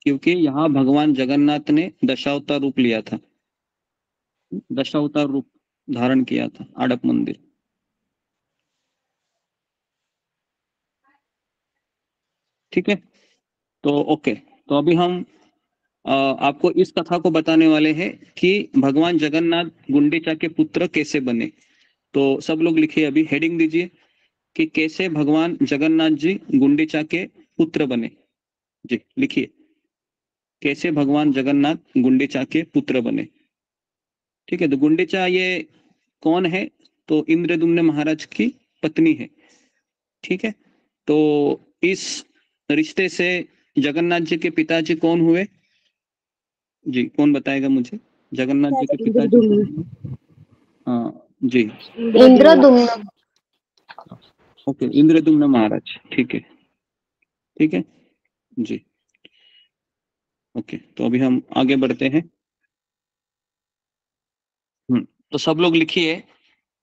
क्योंकि यहाँ भगवान जगन्नाथ ने दशावतार रूप लिया था, दशावतार रूप धारण किया था। आड़प मंदिर, ठीक है। तो ओके, तो अभी हम आपको इस कथा को बताने वाले हैं कि भगवान जगन्नाथ गुंडीचा के पुत्र कैसे बने। तो सब लोग लिखिए, अभी हेडिंग दीजिए कि कैसे भगवान जगन्नाथ जी गुंडीचा के पुत्र बने। जी लिखिए, कैसे भगवान जगन्नाथ गुंडीचा के पुत्र बने। ठीक है, तो गुंडीचा ये कौन है? तो इंद्रदुम्न महाराज की पत्नी है। ठीक है, तो इस रिश्ते से जगन्नाथ जी के पिताजी कौन हुए? जी, कौन बताएगा मुझे? जगन्नाथ जी के पिताजी कौन हुए? हाँ जी, इंद्रदुम्न। ओके, इंद्रदुम्न महाराज। ठीक है, ठीक है जी। ओके, तो अभी हम आगे बढ़ते हैं। तो सब लोग लिखिए,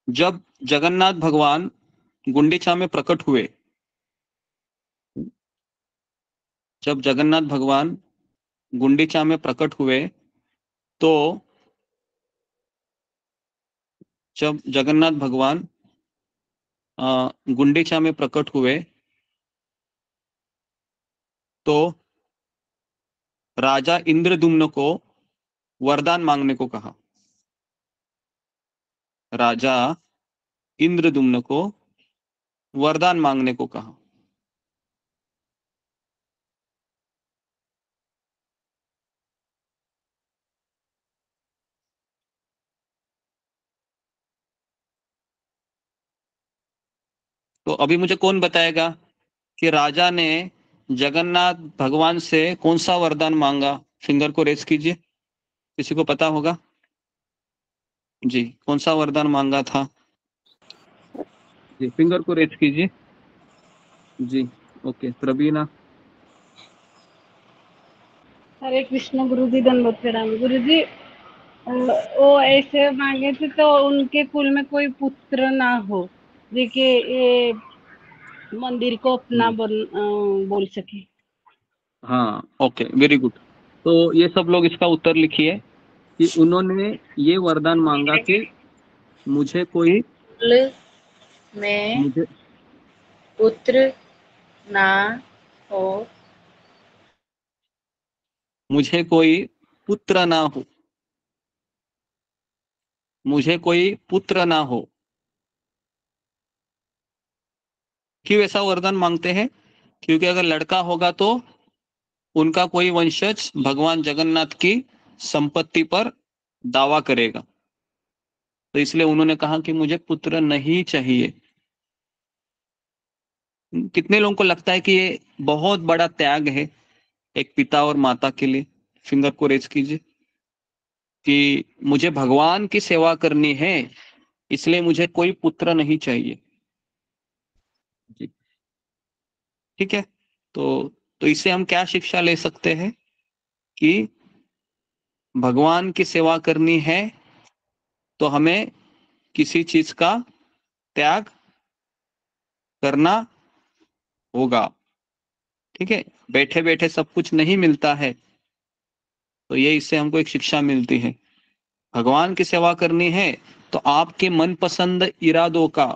जब जगन्नाथ भगवान गुंडीचा में प्रकट हुए, जब जगन्नाथ भगवान गुंडीचा में प्रकट हुए, तो जब जगन्नाथ भगवान गुंडीचा में प्रकट हुए तो राजा इंद्रदुम्न को वरदान मांगने को कहा। राजा इंद्रदुम्न को वरदान मांगने को कहा। तो अभी मुझे कौन बताएगा कि राजा ने जगन्नाथ भगवान से कौन सा वरदान मांगा? फिंगर को रेस कीजिए, किसी को पता होगा जी, कौन सा वरदान मांगा था? जी, फिंगर को रेस कीजिए जी। ओके, प्रवीणा। हरे कृष्ण गुरुजी, दंडवत प्रणाम गुरुजी। वो ऐसे मांगे थे तो उनके कुल में कोई पुत्र ना हो, देखिए ये मंदिर को अपना बोल सके। हाँ, ओके, वेरी गुड। तो ये सब लोग इसका उत्तर लिखिए कि उन्होंने ये वरदान मांगा कि मुझे कोई कुल में मुझे पुत्र ना हो, मुझे कोई पुत्र ना हो, मुझे कोई पुत्र ना हो। क्यों ऐसा वरदान मांगते हैं? क्योंकि अगर लड़का होगा तो उनका कोई वंशज भगवान जगन्नाथ की संपत्ति पर दावा करेगा, तो इसलिए उन्होंने कहा कि मुझे पुत्र नहीं चाहिए। कितने लोगों को लगता है कि ये बहुत बड़ा त्याग है एक पिता और माता के लिए? फिंगर को रेज कीजिए कि मुझे भगवान की सेवा करनी है, इसलिए मुझे कोई पुत्र नहीं चाहिए जी। ठीक है, तो इससे हम क्या शिक्षा ले सकते हैं कि भगवान की सेवा करनी है तो हमें किसी चीज का त्याग करना होगा। ठीक है, बैठे बैठे सब कुछ नहीं मिलता है, तो ये इससे हमको एक शिक्षा मिलती है। भगवान की सेवा करनी है तो आपके मनपसंद इरादों का,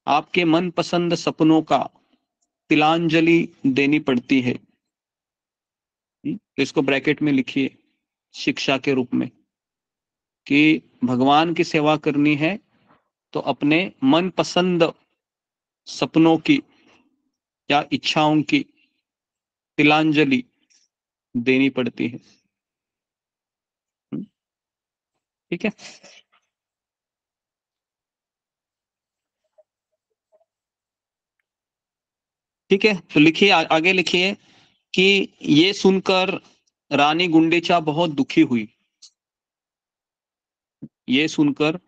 आपके मनपसंद सपनों का तिलांजलि देनी पड़ती है। तो इसको ब्रैकेट में लिखिए शिक्षा के रूप में कि भगवान की सेवा करनी है तो अपने मनपसंद सपनों की या इच्छाओं की तिलांजलि देनी पड़ती है। ठीक है, ठीक है, तो लिखिए आगे लिखिए कि ये सुनकर रानी गुंडीचा बहुत दुखी हुई। ये सुनकर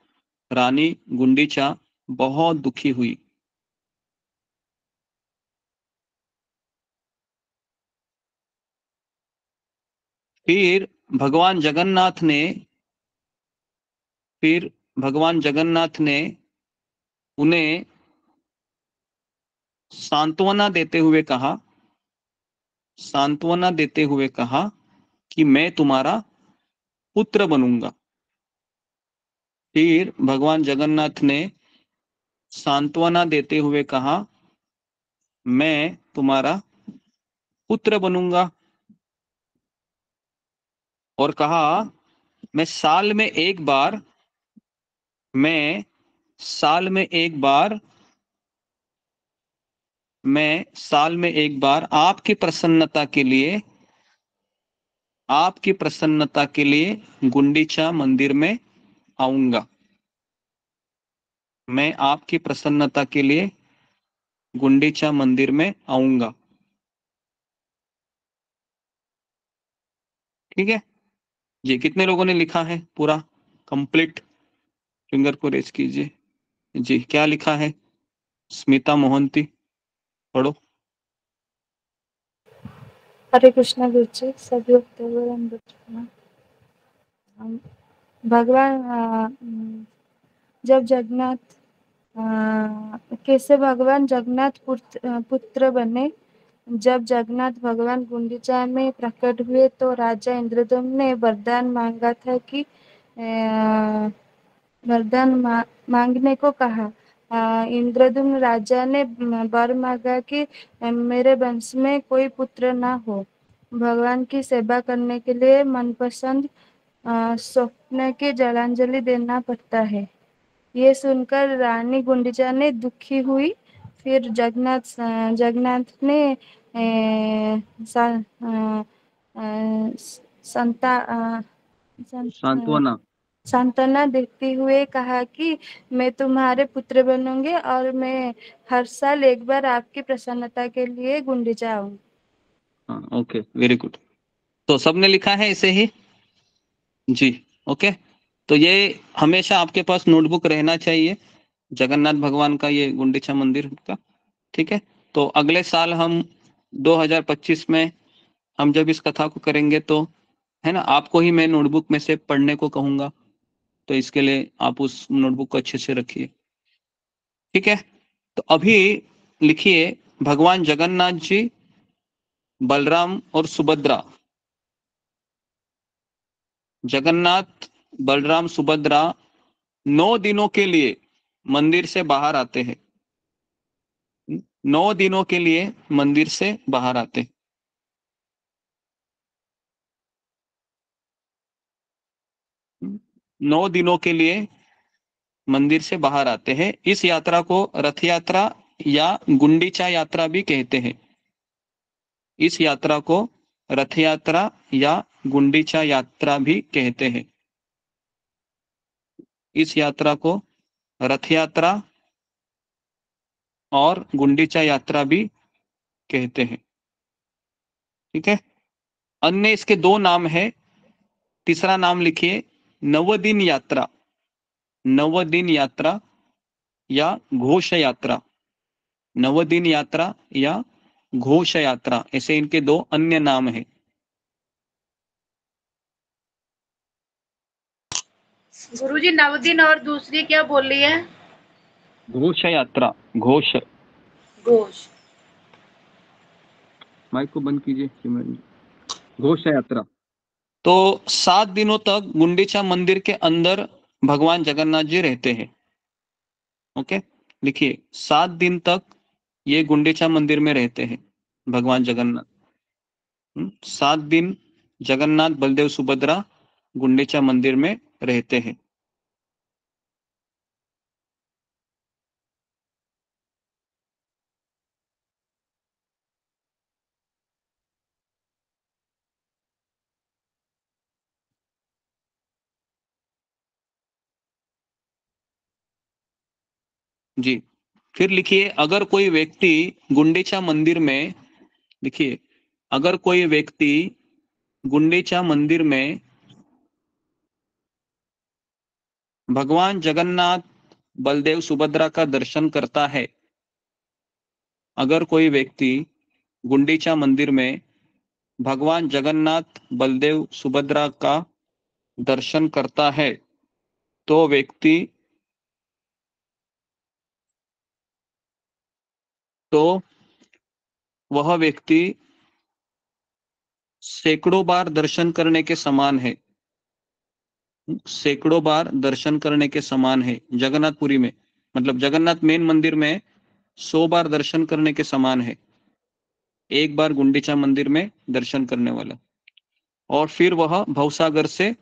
रानी गुंडीचा बहुत दुखी हुई। फिर भगवान जगन्नाथ ने फिर भगवान जगन्नाथ ने उन्हें सांत्वना देते हुए कहा, सांत्वना देते हुए कहा कि मैं तुम्हारा पुत्र बनूंगा। फिर भगवान जगन्नाथ ने सांत्वना देते हुए कहा, मैं तुम्हारा पुत्र बनूंगा, और कहा मैं साल में एक बार मैं साल में एक बार मैं साल में एक बार आपकी प्रसन्नता के लिए, आपकी प्रसन्नता के लिए गुंडीचा मंदिर में आऊंगा। मैं आपकी प्रसन्नता के लिए गुंडीचा मंदिर में आऊंगा। ठीक है जी, कितने लोगों ने लिखा है पूरा कंप्लीट? फिंगर को रेज कीजिए जी। क्या लिखा है? स्मिता मोहंती पढ़ो। हरे कृष्णा गुरुजी, सभी भक्तों को दंडवत प्रणाम। भगवान जब जगन्नाथ कैसे भगवान जगन्नाथ पुत्र बने। जब जगन्नाथ भगवान गुंडीचा में प्रकट हुए तो राजा इंद्रदम्न ने वरदान मांगा था कि वरदान मांगने को कहा। इंद्रदम्न राजा ने वर मांगा कि मेरे वंश में कोई पुत्र ना हो। भगवान की सेवा करने के लिए मनपसंद स्वप्न की जलांजलि देना पड़ता है। ये सुनकर रानी गुंडीचा ने दुखी हुई। फिर जगन्नाथ ने सांत्वना देते हुए कहा कि मैं तुम्हारे पुत्र बनूंगे और मैं हर साल एक बार आपकी प्रसन्नता के लिए गुंडीचा आऊंगी। Okay, very good. तो सबने लिखा है ऐसे ही जी? ओके, तो ये हमेशा आपके पास नोटबुक रहना चाहिए, जगन्नाथ भगवान का, ये गुंडीचा मंदिर का। ठीक है, तो अगले साल हम 2025 में हम जब इस कथा को करेंगे तो है ना, आपको ही मैं नोटबुक में से पढ़ने को कहूंगा, तो इसके लिए आप उस नोटबुक को अच्छे से रखिए। ठीक है, तो अभी लिखिए भगवान जगन्नाथ जी, बलराम और सुभद्रा, जगन्नाथ बलराम सुभद्रा 9 दिनों के लिए मंदिर से बाहर आते हैं। 9 दिनों के लिए मंदिर से बाहर आते हैं। नौ दिनों के लिए मंदिर से बाहर आते हैं। इस यात्रा को रथ यात्रा या गुंडीचा यात्रा भी कहते हैं। इस यात्रा को रथ यात्रा या गुंडीचा यात्रा भी कहते हैं। इस यात्रा को रथ यात्रा और गुंडीचा यात्रा भी कहते हैं। ठीक है, अन्य इसके 2 नाम है। तीसरा नाम लिखिए नवदिन यात्रा। नवदिन यात्रा या घोष यात्रा। नवदिन यात्रा या घोष यात्रा, ऐसे इनके 2 अन्य नाम हैं। गुरुजी, नवदिन और दूसरी क्या बोली है? घोष यात्रा। घोष घोष। माइक को बंद कीजिए। घोष यात्रा। तो 7 दिनों तक गुंडीचा मंदिर के अंदर भगवान जगन्नाथ जी रहते हैं। ओके, लिखिए 7 दिन तक ये गुंडीचा मंदिर में रहते हैं भगवान जगन्नाथ। 7 दिन जगन्नाथ बलदेव सुभद्रा गुंडीचा मंदिर में रहते हैं। जी, फिर लिखिए अगर कोई व्यक्ति गुंडीचा मंदिर में, लिखिए अगर कोई व्यक्ति गुंडीचा मंदिर में भगवान जगन्नाथ बलदेव सुभद्रा का दर्शन करता है, अगर कोई व्यक्ति गुंडीचा मंदिर में भगवान जगन्नाथ बलदेव सुभद्रा का दर्शन करता है, तो वह व्यक्ति सैकड़ों बार दर्शन करने के समान है। सैकड़ों बार दर्शन करने के समान है जगन्नाथपुरी में, मतलब जगन्नाथ मेन मंदिर में 100 बार दर्शन करने के समान है एक बार गुंडीचा मंदिर में दर्शन करने वाला। और फिर वह भवसागर से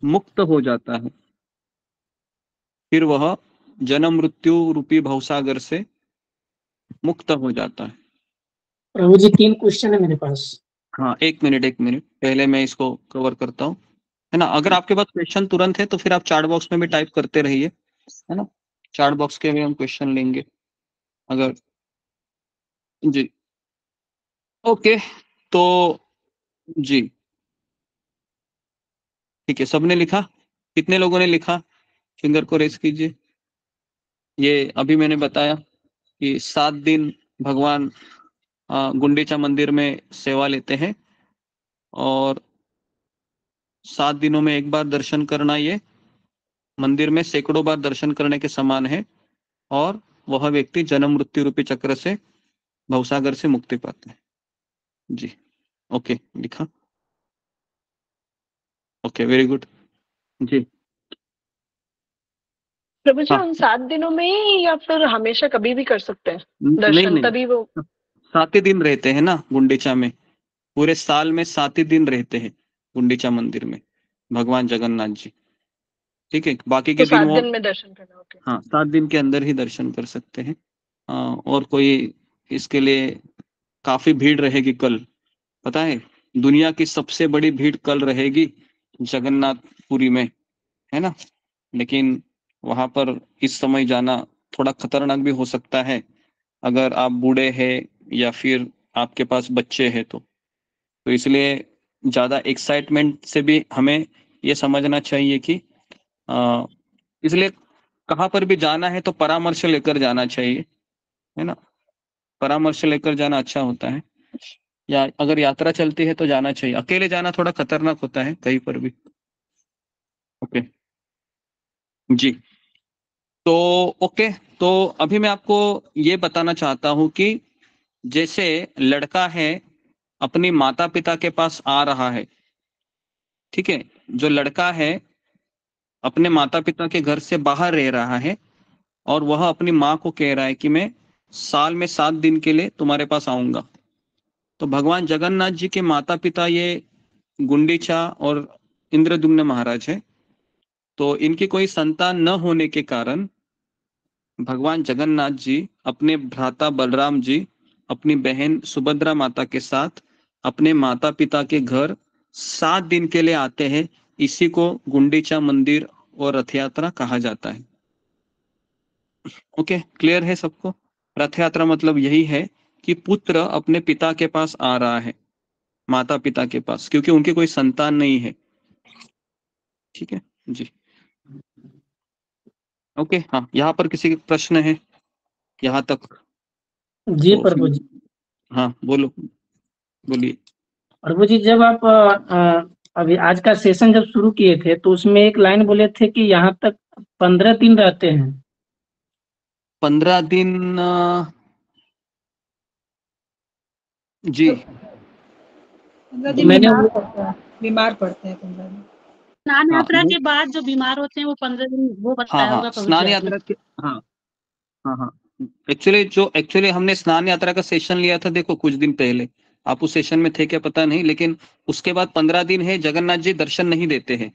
मुक्त हो जाता है। फिर वह जन्म मृत्यु रूपी भवसागर से मुक्त हो जाता है। प्रभु जी 3 क्वेश्चन है मेरे पास। हाँ, एक मिनट पहले मैं इसको कवर करता हूँ, है ना। अगर आपके पास क्वेश्चन तुरंत है तो फिर आप चैट बॉक्स में भी टाइप करते रहिए, है ना। चैट बॉक्स के भी हम क्वेश्चन लेंगे अगर जी। ओके तो जी ठीक है, सबने लिखा? कितने लोगों ने लिखा फिंगर को रेस कीजिए। ये अभी मैंने बताया कि 7 दिन भगवान गुंडीचा मंदिर में सेवा लेते हैं और 7 दिनों में एक बार दर्शन करना ये मंदिर में सैकड़ों बार दर्शन करने के समान है और वह व्यक्ति जन्म मृत्यु रूपी चक्र से भवसागर से मुक्ति पाते हैं। जी ओके, लिखा? Okay, very good. जी प्रभु जी हाँ। उन 7 दिनों में ही या फिर हमेशा कभी भी कर सकते हैं नहीं दर्शन, नहीं, तभी वो 7 ही दिन रहते हैं ना गुंडीचा में, पूरे साल में 7 ही दिन रहते हैं गुंडीचा मंदिर में भगवान जगन्नाथ जी। ठीक है, बाकी के तो दिन 7 वो दिन में दर्शन करना? ओके। हाँ 7 दिन के अंदर ही दर्शन कर सकते हैं। और कोई इसके लिए काफी भीड़ रहेगी कल, पता है? दुनिया की सबसे बड़ी भीड़ कल रहेगी जगन्नाथपुरी में, है ना? लेकिन वहां पर इस समय जाना थोड़ा खतरनाक भी हो सकता है अगर आप बूढ़े हैं या फिर आपके पास बच्चे हैं तो इसलिए ज्यादा एक्साइटमेंट से भी हमें ये समझना चाहिए कि इसलिए कहाँ पर भी जाना है तो परामर्श लेकर जाना चाहिए, है ना? परामर्श लेकर जाना अच्छा होता है, या अगर यात्रा चलती है तो जाना चाहिए। अकेले जाना थोड़ा खतरनाक होता है कहीं पर भी। ओके जी, तो ओके, तो अभी मैं आपको ये बताना चाहता हूं कि जैसे लड़का है अपनी माता पिता के पास आ रहा है, ठीक है? जो लड़का है अपने माता पिता के घर से बाहर रह रहा है और वह अपनी माँ को कह रहा है कि मैं साल में 7 दिन के लिए तुम्हारे पास आऊंगा। तो भगवान जगन्नाथ जी के माता पिता ये गुंडीचा और इंद्रदुम्न महाराज है। तो इनकी कोई संतान न होने के कारण भगवान जगन्नाथ जी अपने भ्राता बलराम जी अपनी बहन सुभद्रा माता के साथ अपने माता पिता के घर 7 दिन के लिए आते हैं। इसी को गुंडीचा मंदिर और रथ यात्रा कहा जाता है। ओके, क्लियर है सबको? रथ यात्रा मतलब यही है कि पुत्र अपने पिता के पास आ रहा है, माता पिता के पास, क्योंकि उनकी कोई संतान नहीं है। ठीक है जी, ओके। हाँ, यहाँ पर किसी के प्रश्न है यहाँ तक? जी तो प्रभु जी। हाँ बोलो, बोलिए। प्रभु जी, जब आप अभी आज का सेशन जब शुरू किए थे तो उसमें एक लाइन बोले थे कि यहाँ तक 15 दिन रहते हैं। 15 दिन जी, मैंने बीमार पड़ते हैं 15 दिन। स्नान हाँ यात्रा के बाद जो बीमार होते हैं वो 15 दिन वो बताया हाँ होगा प्रभु स्नान जी आपने। यात्रा के हाँ हाँ हाँ एक्चुअली हमने स्नान यात्रा का सेशन लिया था, देखो कुछ दिन पहले। आप उस सेशन में थे क्या पता नहीं, लेकिन उसके बाद 15 दिन है जगन्नाथ जी दर्शन नहीं देते हैं,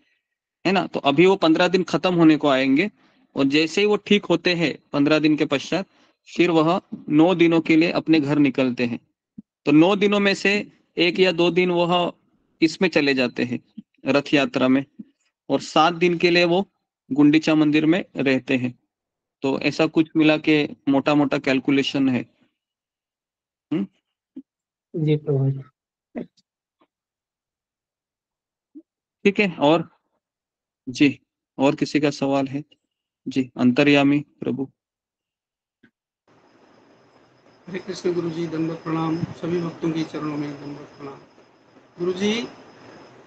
है ना? तो अभी वो 15 दिन खत्म होने को आएंगे और जैसे ही वो ठीक होते हैं 15 दिन के पश्चात फिर वह 9 दिनों के लिए अपने घर निकलते हैं। तो 9 दिनों में से 1 या 2 दिन वह इसमें चले जाते हैं रथ यात्रा में, और 7 दिन के लिए वो गुंडीचा मंदिर में रहते हैं। तो ऐसा कुछ मिला के मोटा मोटा कैलकुलेशन है। जी प्रभु जी। ठीक है, और जी और किसी का सवाल है? जी अंतर्यामी प्रभु। हरे कृष्ण गुरु जी, दंडवत प्रणाम। सभी भक्तों के चरणों में दंडवत प्रणाम। गुरु जी,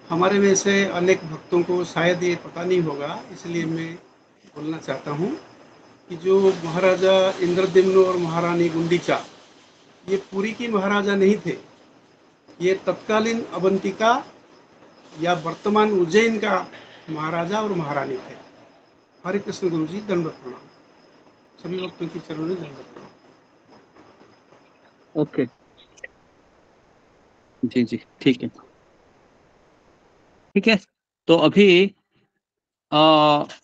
हमारे में से अनेक भक्तों को शायद ये पता नहीं होगा, इसलिए मैं बोलना चाहता हूँ कि जो महाराजा इंद्रद्युम्न और महारानी गुंडीचा, ये पुरी की महाराजा नहीं थे, ये तत्कालीन अवंतिका या वर्तमान उज्जैन का महाराजा और महारानी थे। हरे कृष्ण गुरु जी, दंडवत प्रणाम। सभी भक्तों की चरणों में दंडवत प्रणाम। ओके जी जी, ठीक है ठीक है। तो अभी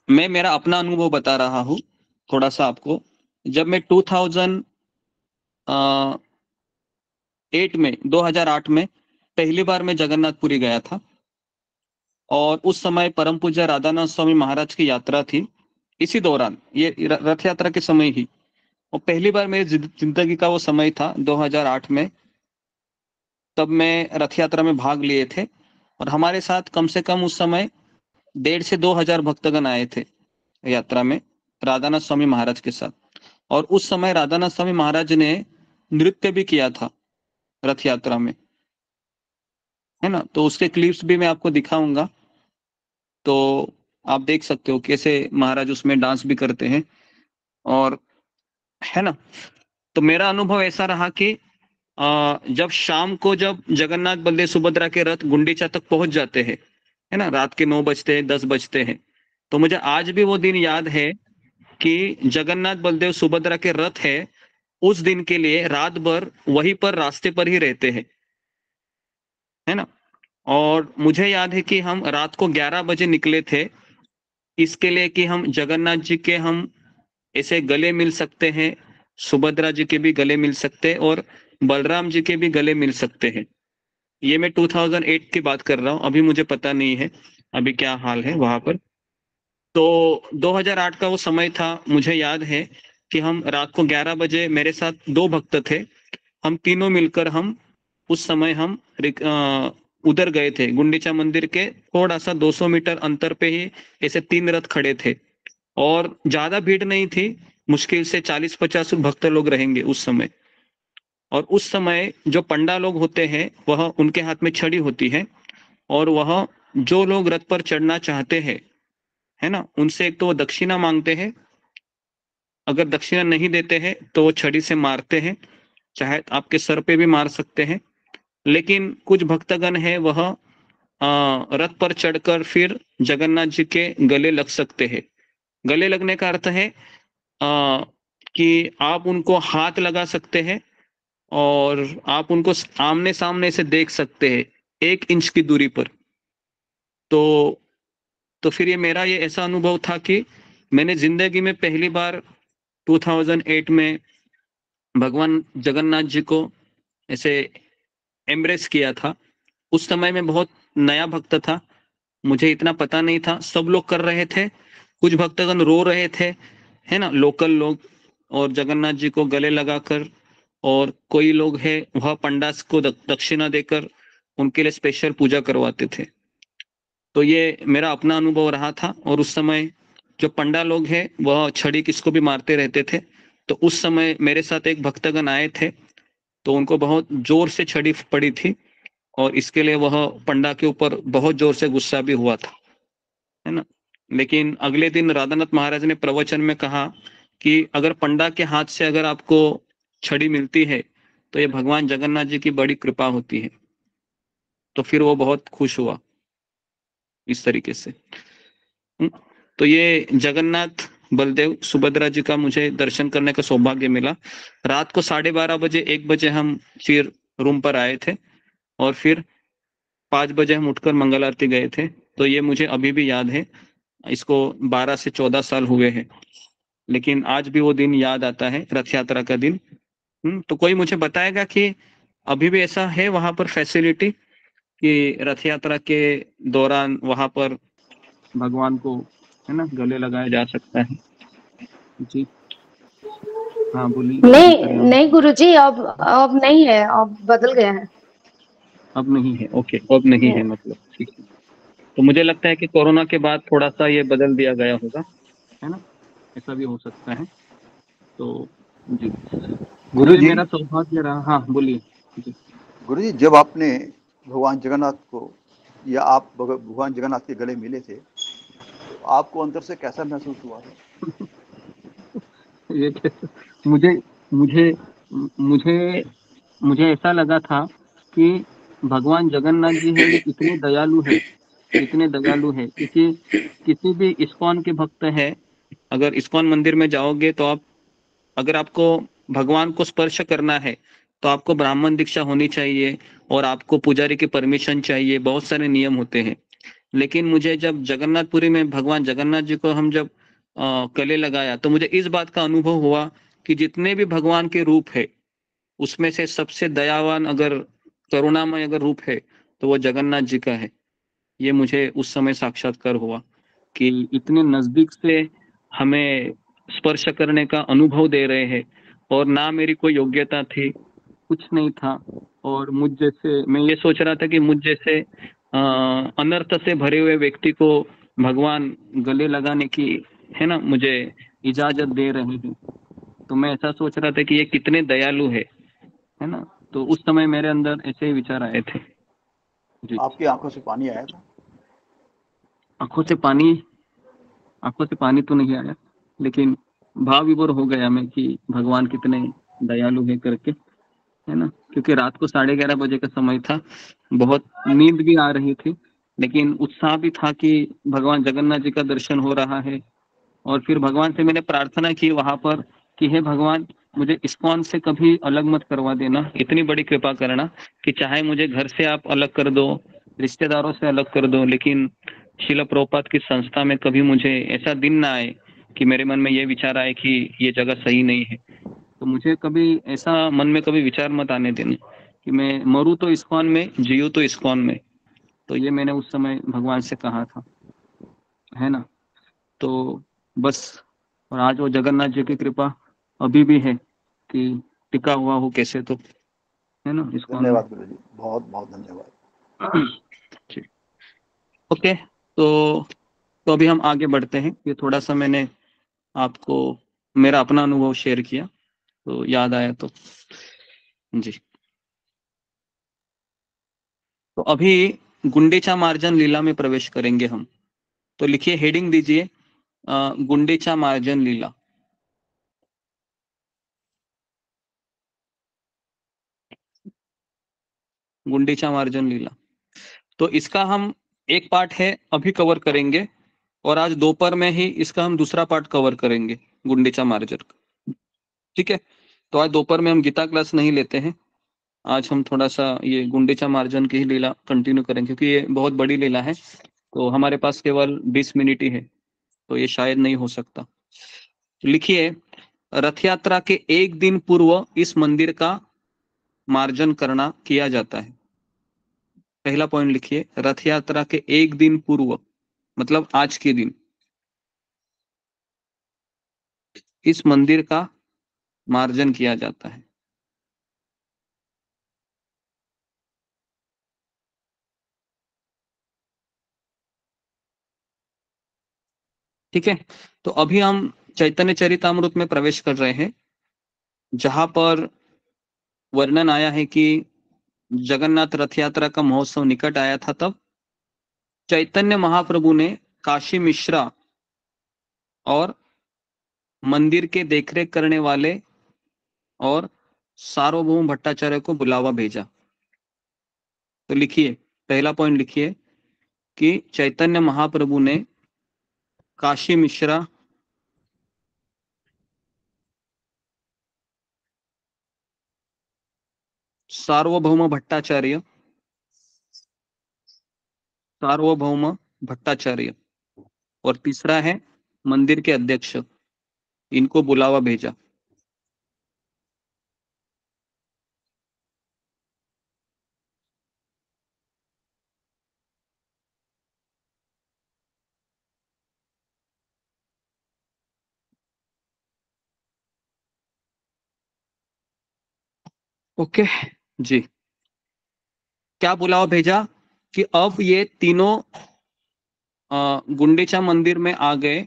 मैं मेरा अपना अनुभव बता रहा हूँ थोड़ा सा आपको। जब मैं 2008 में पहली बार मैं जगन्नाथपुरी गया था और उस समय परम पूज्य राधानाथ स्वामी महाराज की यात्रा थी इसी दौरान ये रथ यात्रा के समय ही, और पहली बार मेरी जिंदगी का वो समय था 2008 में, तब मैं रथ यात्रा में भाग लिए थे और हमारे साथ कम से कम उस समय 1,500 से 2,000 भक्तगण आए थे यात्रा में राधानाथ स्वामी महाराज के साथ। और उस समय राधानाथ स्वामी महाराज ने नृत्य भी किया था रथ यात्रा में, है ना। तो उसके क्लिप्स भी मैं आपको दिखाऊंगा, तो आप देख सकते हो कैसे महाराज उसमें डांस भी करते हैं, और है ना। तो मेरा अनुभव ऐसा रहा कि जब शाम को जब जगन्नाथ बलदेव सुभद्रा के रथ गुंडीचा तक पहुंच जाते हैं, है ना, रात के 9 बजते हैं 10 बजते हैं, तो मुझे आज भी वो दिन याद है कि जगन्नाथ बलदेव सुभद्रा के रथ है उस दिन के लिए रात भर वहीं पर रास्ते पर ही रहते हैं, है ना। और मुझे याद है कि हम रात को 11 बजे निकले थे इसके लिए कि हम जगन्नाथ जी के हम ऐसे गले मिल सकते हैं, सुभद्रा जी के भी गले मिल सकते हैं और बलराम जी के भी गले मिल सकते हैं। ये मैं 2008 की बात कर रहा हूँ, अभी मुझे पता नहीं है अभी क्या हाल है वहां पर। तो 2008 का वो समय था, मुझे याद है कि हम रात को 11 बजे, मेरे साथ 2 भक्त थे, हम तीनों मिलकर हम उस समय हम उधर गए थे गुंडीचा मंदिर के थोड़ा सा 200 मीटर अंतर पे ही ऐसे 3 रथ खड़े थे और ज्यादा भीड़ नहीं थी, मुश्किल से 40-50 भक्त लोग रहेंगे उस समय। और उस समय जो पंडा लोग होते हैं वह उनके हाथ में छड़ी होती है और वह जो लोग रथ पर चढ़ना चाहते हैं, है ना, उनसे एक तो वो दक्षिणा मांगते हैं, अगर दक्षिणा नहीं देते हैं तो वो छड़ी से मारते हैं, चाहे आपके सर पे भी मार सकते हैं। लेकिन कुछ भक्तगण है वह रथ पर चढ़कर फिर जगन्नाथ जी के गले लग सकते हैं। गले लगने का अर्थ है कि आप उनको हाथ लगा सकते हैं और आप उनको आमने सामने से देख सकते हैं 1 इंच की दूरी पर। तो फिर ये मेरा ये ऐसा अनुभव था कि मैंने जिंदगी में पहली बार 2008 में भगवान जगन्नाथ जी को ऐसे एम्ब्रेस किया था। उस समय में बहुत नया भक्त था, मुझे इतना पता नहीं था, सब लोग कर रहे थे, कुछ भक्तगण रो रहे थे, है ना, लोकल लोग, और जगन्नाथ जी को गले लगाकर, और कोई लोग है वह पंडास को दक्षिणा देकर उनके लिए स्पेशल पूजा करवाते थे। तो ये मेरा अपना अनुभव रहा था। और उस समय जो पंडा लोग हैं वह छड़ी किसको भी मारते रहते थे, तो उस समय मेरे साथ एक भक्तगण आए थे, तो उनको बहुत जोर से छड़ी पड़ी थी और इसके लिए वह पंडा के ऊपर बहुत जोर से गुस्सा भी हुआ था, है ना। लेकिन अगले दिन राधानाथ महाराज ने प्रवचन में कहा कि अगर पंडा के हाथ से अगर आपको छड़ी मिलती है तो ये भगवान जगन्नाथ जी की बड़ी कृपा होती है। तो फिर वो बहुत खुश हुआ इस तरीके से। तो ये जगन्नाथ बलदेव सुभद्रा जी का मुझे दर्शन करने का सौभाग्य मिला। रात को 12:30 बजे 1 बजे हम फिर रूम पर आए थे और फिर 5 बजे हम उठकर मंगल आरती गए थे। तो ये मुझे अभी भी याद है, इसको 12 से 14 साल हुए हैं, लेकिन आज भी वो दिन याद आता है, रथ यात्रा का दिन। तो कोई मुझे बताएगा कि अभी भी ऐसा है वहां पर फैसिलिटी कि रथ यात्रा के दौरान वहां पर भगवान को, है ना, गले लगाया जा सकता है? जी हाँ बोलिए। नहीं गुरुजी, अब नहीं है, अब बदल गया है। अब नहीं है, ओके, अब नहीं है, मतलब ठीक है। तो मुझे लगता है कि कोरोना के बाद थोड़ा सा ये बदल दिया गया होगा, है ना, ऐसा भी हो सकता है। तो जी गुरुजी, मेरा सौभाग्य रहा। हाँ बोलिए। गुरुजी, जब आपने भगवान जगन्नाथ को या आप भगवान जगन्नाथ के गले मिले थे तो आपको अंदर से कैसा महसूस हुआ था? ये मुझे मुझे मुझे मुझे ऐसा लगा था कि भगवान जगन्नाथ जी है इतने दयालु है, इतने दयालु है। किसी भी इस्कॉन के भक्त है, अगर इस्कॉन मंदिर में जाओगे तो आप, अगर आपको भगवान को स्पर्श करना है तो आपको ब्राह्मण दीक्षा होनी चाहिए और आपको पुजारी की परमिशन चाहिए, बहुत सारे नियम होते हैं। लेकिन मुझे जब जगन्नाथपुरी में भगवान जगन्नाथ जी को हम जब गले लगाया तो मुझे इस बात का अनुभव हुआ कि जितने भी भगवान के रूप है उसमें से सबसे दयावान, अगर करुणामय अगर रूप है तो वो जगन्नाथ जी का है। ये मुझे उस समय साक्षात्कार हुआ कि इतने नजदीक से हमें स्पर्श करने का अनुभव दे रहे हैं, और ना मेरी कोई योग्यता थी, कुछ नहीं था, और मुझ जैसे, मैं ये सोच रहा था कि मुझ जैसे अनर्थ से भरे हुए व्यक्ति को भगवान गले लगाने की, है ना, मुझे इजाजत दे रहे हैं। तो मैं ऐसा सोच रहा था कि ये कितने दयालु है ना। तो उस समय मेरे अंदर ऐसे ही विचार आए थे जी। आपकी आंखों से पानी आया था? आंखों से पानी तो नहीं आया, लेकिन भाव विभोर हो गया मैं कि भगवान कितने दयालु है करके, है ना। क्योंकि रात को 11:30 बजे का समय था, बहुत नींद भी आ रही थी, लेकिन उत्साह भी था कि भगवान जगन्नाथ जी का दर्शन हो रहा है। और फिर भगवान से मैंने प्रार्थना की वहां पर कि हे भगवान, मुझे इस्कॉन से कभी अलग मत करवा देना, इतनी बड़ी कृपा करना कि चाहे मुझे घर से आप अलग कर दो, रिश्तेदारों से अलग कर दो, लेकिन शिला प्रभुपाद की संस्था में कभी मुझे ऐसा दिन ना आए कि मेरे मन में ये विचार आए कि ये जगह सही नहीं है। तो मुझे कभी ऐसा मन में कभी विचार मत आने देना कि मैं मरूं तो इस्कॉन में, जियूं तो इस्कॉन में। तो ये मैंने उस समय भगवान से कहा था, है ना। तो बस, और आज वो जगन्नाथ जी की कृपा अभी भी है कि टिका हुआ हो कैसे, तो है ना इस्कॉन में। धन्यवाद गुरु जी, बहुत बहुत धन्यवाद। ठीक, ओके। तो अभी हम आगे बढ़ते हैं। ये थोड़ा सा मैंने आपको मेरा अपना अनुभव शेयर किया, तो याद आया तो जी। तो अभी गुंडीचा मार्जन लीला में प्रवेश करेंगे हम। तो लिखिए, हेडिंग दीजिए गुंडीचा मार्जन लीला। गुंडीचा मार्जन लीला, तो इसका हम एक पार्ट है अभी कवर करेंगे, और आज दोपहर में ही इसका हम दूसरा पार्ट कवर करेंगे, गुंडीचा मार्जन। ठीक है, तो आज दोपहर में हम गीता क्लास नहीं लेते हैं, आज हम थोड़ा सा ये गुंडीचा मार्जन की ही लीला कंटिन्यू करेंगे, क्योंकि ये बहुत बड़ी लीला है, तो हमारे पास केवल 20 मिनट ही है, तो ये शायद नहीं हो सकता। लिखिए, रथ यात्रा के एक दिन पूर्व इस मंदिर का मार्जन करना किया जाता है। पहला पॉइंट लिखिए, रथ यात्रा के एक दिन पूर्व, मतलब आज के दिन, इस मंदिर का मार्जन किया जाता है। ठीक है, तो अभी हम चैतन्य चरितामृत में प्रवेश कर रहे हैं, जहां पर वर्णन आया है कि जगन्नाथ रथ यात्रा का महोत्सव निकट आया था, तब चैतन्य महाप्रभु ने काशी मिश्रा और मंदिर के देखरेख करने वाले और सार्वभौम भट्टाचार्य को बुलावा भेजा। तो लिखिए, पहला पॉइंट लिखिए कि चैतन्य महाप्रभु ने काशी मिश्रा सार्वभौम भट्टाचार्य और तीसरा है मंदिर के अध्यक्ष, इनको बुलावा भेजा। ओके जी, क्या बुलावा भेजा कि अब ये तीनों गुंडीचा मंदिर में आ गए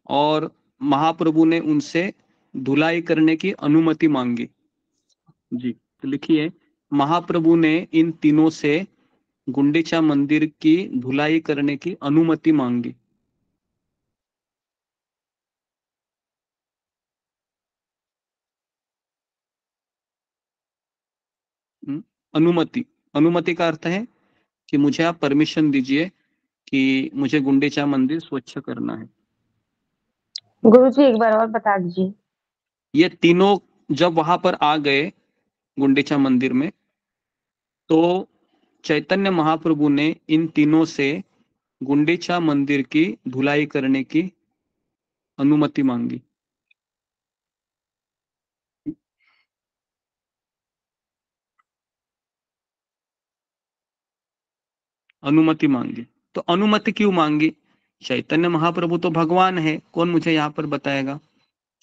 और महाप्रभु ने उनसे धुलाई करने की अनुमति मांगी। जी, तो लिखिए, महाप्रभु ने इन तीनों से गुंडीचा मंदिर की धुलाई करने की अनुमति मांगी। अनुमति का अर्थ है कि मुझे आप परमिशन दीजिए कि मुझे गुंडीचा मंदिर स्वच्छ करना है। गुरुजी एक बार और बता दीजिए। ये तीनों जब वहां पर आ गए गुंडीचा मंदिर में, तो चैतन्य महाप्रभु ने इन तीनों से गुंडीचा मंदिर की धुलाई करने की अनुमति मांगी। अनुमति मांगी, तो अनुमति क्यों मांगी? चैतन्य महाप्रभु तो भगवान है, कौन मुझे यहाँ पर बताएगा?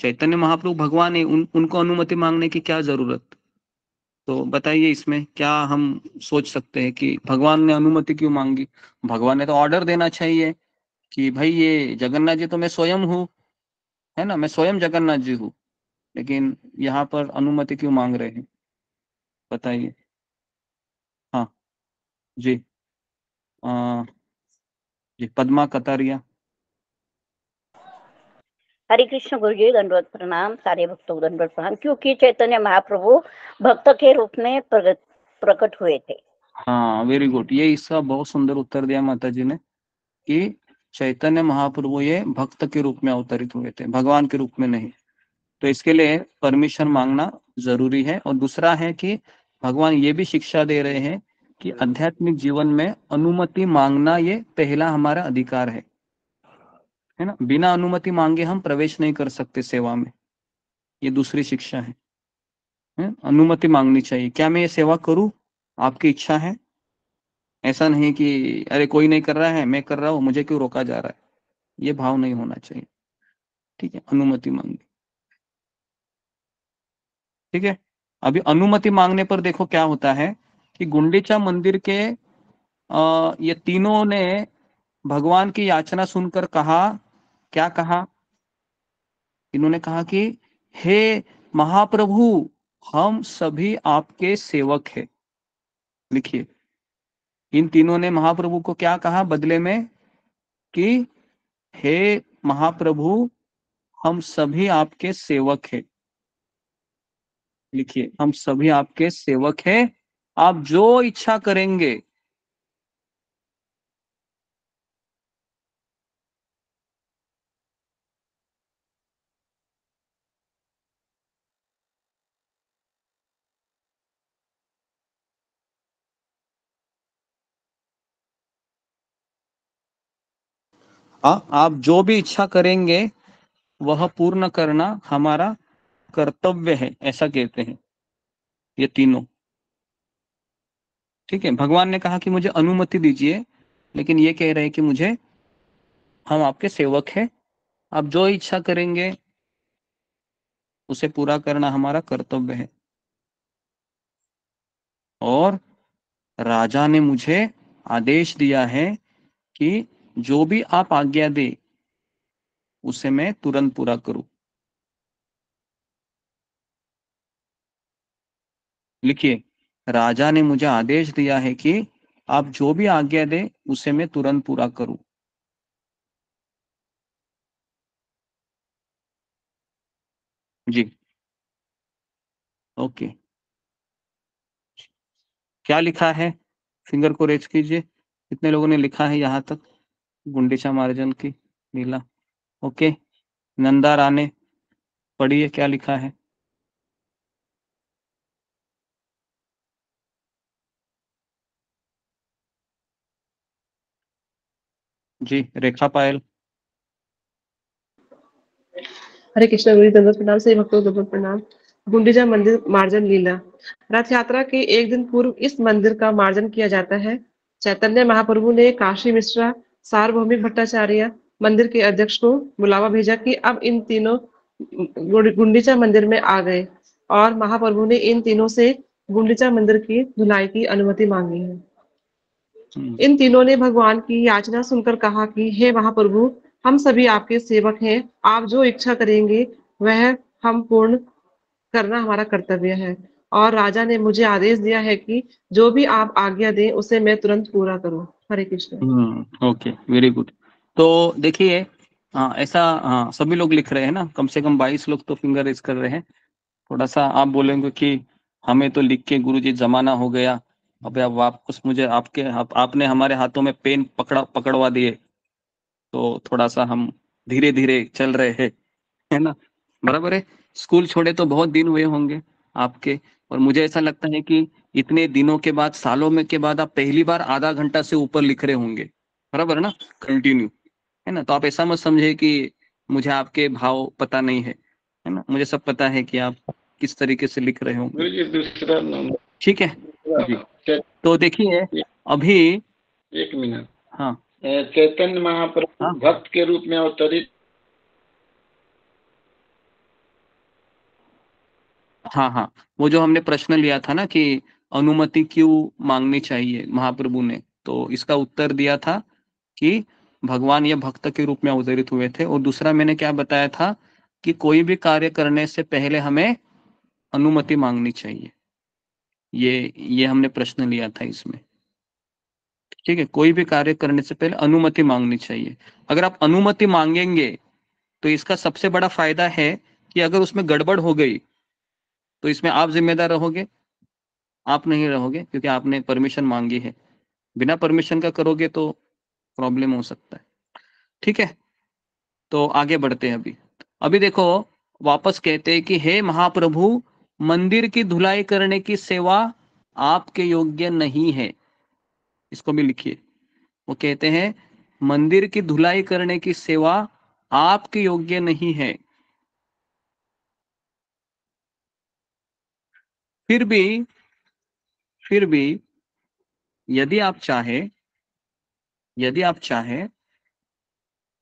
चैतन्य महाप्रभु भगवान है, उनको अनुमति मांगने की क्या जरूरत? तो बताइए इसमें क्या हम सोच सकते हैं कि भगवान ने अनुमति क्यों मांगी? भगवान ने तो ऑर्डर देना चाहिए कि भाई ये जगन्नाथ जी तो मैं स्वयं हूँ, है ना, मैं स्वयं जगन्नाथ जी हूँ, लेकिन यहाँ पर अनुमति क्यों मांग रहे हैं? बताइए। हाँ जी, जी पद्मा कतारिया। हरे कृष्ण गुरु जी, दंडवत प्रणाम। सारे भक्तों को दंडवत प्रणाम। क्योंकि चैतन्य महाप्रभु भक्त के रूप में प्रकट हुए थे। हाँ वेरी गुड, ये इसका बहुत सुंदर उत्तर दिया माता जी ने कि चैतन्य महाप्रभु ये भक्त के रूप में अवतरित हुए थे, भगवान के रूप में नहीं। तो इसके लिए परमिशन मांगना जरूरी है। और दूसरा है कि भगवान ये भी शिक्षा दे रहे हैं कि आध्यात्मिक जीवन में अनुमति मांगना ये पहला हमारा अधिकार है ना। बिना अनुमति मांगे हम प्रवेश नहीं कर सकते सेवा में, ये दूसरी शिक्षा है। अनुमति मांगनी चाहिए, क्या मैं ये सेवा करूं, आपकी इच्छा है, ऐसा नहीं कि अरे कोई नहीं कर रहा है मैं कर रहा हूं, मुझे क्यों रोका जा रहा है, ये भाव नहीं होना चाहिए। ठीक है, अनुमति मांगनी। ठीक है, अभी अनुमति मांगने पर देखो क्या होता है कि गुंडीचा मंदिर के ये तीनों ने भगवान की याचना सुनकर कहा, क्या कहा? इन्होंने कहा कि हे महाप्रभु, हम सभी आपके सेवक हैं। लिखिए, इन तीनों ने महाप्रभु को क्या कहा बदले में कि हे महाप्रभु, हम सभी आपके सेवक हैं। लिखिए, हम सभी आपके सेवक हैं, आप जो इच्छा करेंगे। आप जो भी इच्छा करेंगे वह पूर्ण करना हमारा कर्तव्य है, ऐसा कहते हैं ये तीनों। ठीक है, भगवान ने कहा कि मुझे अनुमति दीजिए, लेकिन ये कह रहे हैं कि मुझे, हम आपके सेवक हैं, आप जो इच्छा करेंगे उसे पूरा करना हमारा कर्तव्य है। और राजा ने मुझे आदेश दिया है कि जो भी आप आज्ञा दे उसे मैं तुरंत पूरा करूं। लिखिए, राजा ने मुझे आदेश दिया है कि आप जो भी आज्ञा दे उसे मैं तुरंत पूरा करूं। जी ओके, क्या लिखा है? फिंगर को रेज कीजिए, कितने लोगों ने लिखा है यहाँ तक? गुंडीचा मार्जन की लीला। ओके, नंदा राणे पढ़िए क्या लिखा है। जी रेखा पायल। हरे कृष्ण गुरु दंडवत प्रणाम। से भक्तों को दंडवत प्रणाम। गुंडीचा मंदिर मार्जन लीला। रथ यात्रा के एक दिन पूर्व इस मंदिर का मार्जन किया जाता है। चैतन्य महाप्रभु ने काशी मिश्रा, सार्वभौमिक भट्टाचार्य मंदिर के अध्यक्ष को बुलावा भेजा कि अब इन तीनों गुंडीचा मंदिर में आ गए, और महाप्रभु ने इन तीनों से गुंडीचा मंदिर की धुलाई की अनुमति मांगी है। इन तीनों ने भगवान की याचना सुनकर कहा कि हे महाप्रभु, हम सभी आपके सेवक हैं, आप जो इच्छा करेंगे वह हम पूर्ण करना हमारा कर्तव्य है। और राजा ने मुझे आदेश दिया है कि जो भी आप आज्ञा दें उसे मैं तुरंत पूरा करूं। Hare Krishna. Okay, very good. तो देखिए, ऐसा सभी लोग लिख रहे हैं ना, कम से कम 22 लोग तो फिंगर रेज कर रहे हैं। थोड़ा सा आप बोलेंगे कि हमें तो लिख के गुरुजी जमाना हो गया, अब आप वापस मुझे आपने हमारे हाथों में पेन पकड़वा दिए, तो थोड़ा सा हम धीरे धीरे चल रहे हैं, है ना, बराबर है। स्कूल छोड़े तो बहुत दिन हुए होंगे आपके, और मुझे ऐसा लगता है कि इतने दिनों के बाद, सालों में के बाद आप पहली बार आधा घंटा से ऊपर लिख रहे होंगे, बराबर है ना, कंटिन्यू, है ना। तो आप ऐसा मत समझे कि मुझे आपके भाव पता नहीं है ना, मुझे सब पता है कि आप किस तरीके से लिख रहे होंगे। दूसरा नंबर। ठीक है जी। तो देखिए अभी, एक मिनट। हाँ चैतन्य महाप्रभु भक्त के रूप में अवतरित। हाँ हाँ, वो जो हमने प्रश्न लिया था ना कि अनुमति क्यों मांगनी चाहिए महाप्रभु ने, तो इसका उत्तर दिया था कि भगवान ये भक्त के रूप में अवतरित हुए थे। और दूसरा मैंने क्या बताया था कि कोई भी कार्य करने से पहले हमें अनुमति मांगनी चाहिए। ये हमने प्रश्न लिया था इसमें। ठीक है, कोई भी कार्य करने से पहले अनुमति मांगनी चाहिए। अगर आप अनुमति मांगेंगे तो इसका सबसे बड़ा फायदा है कि अगर उसमें गड़बड़ हो गई तो इसमें आप जिम्मेदार रहोगे? आप नहीं रहोगे, क्योंकि आपने परमिशन मांगी है। बिना परमिशन का करोगे तो प्रॉब्लम हो सकता है। ठीक है, तो आगे बढ़ते हैं। अभी देखो, वापस कहते हैं कि हे महाप्रभु, मंदिर की धुलाई करने की सेवा आपके योग्य नहीं है। इसको भी लिखिए। वो कहते हैं मंदिर की धुलाई करने की सेवा आपके योग्य नहीं है। फिर भी यदि आप चाहें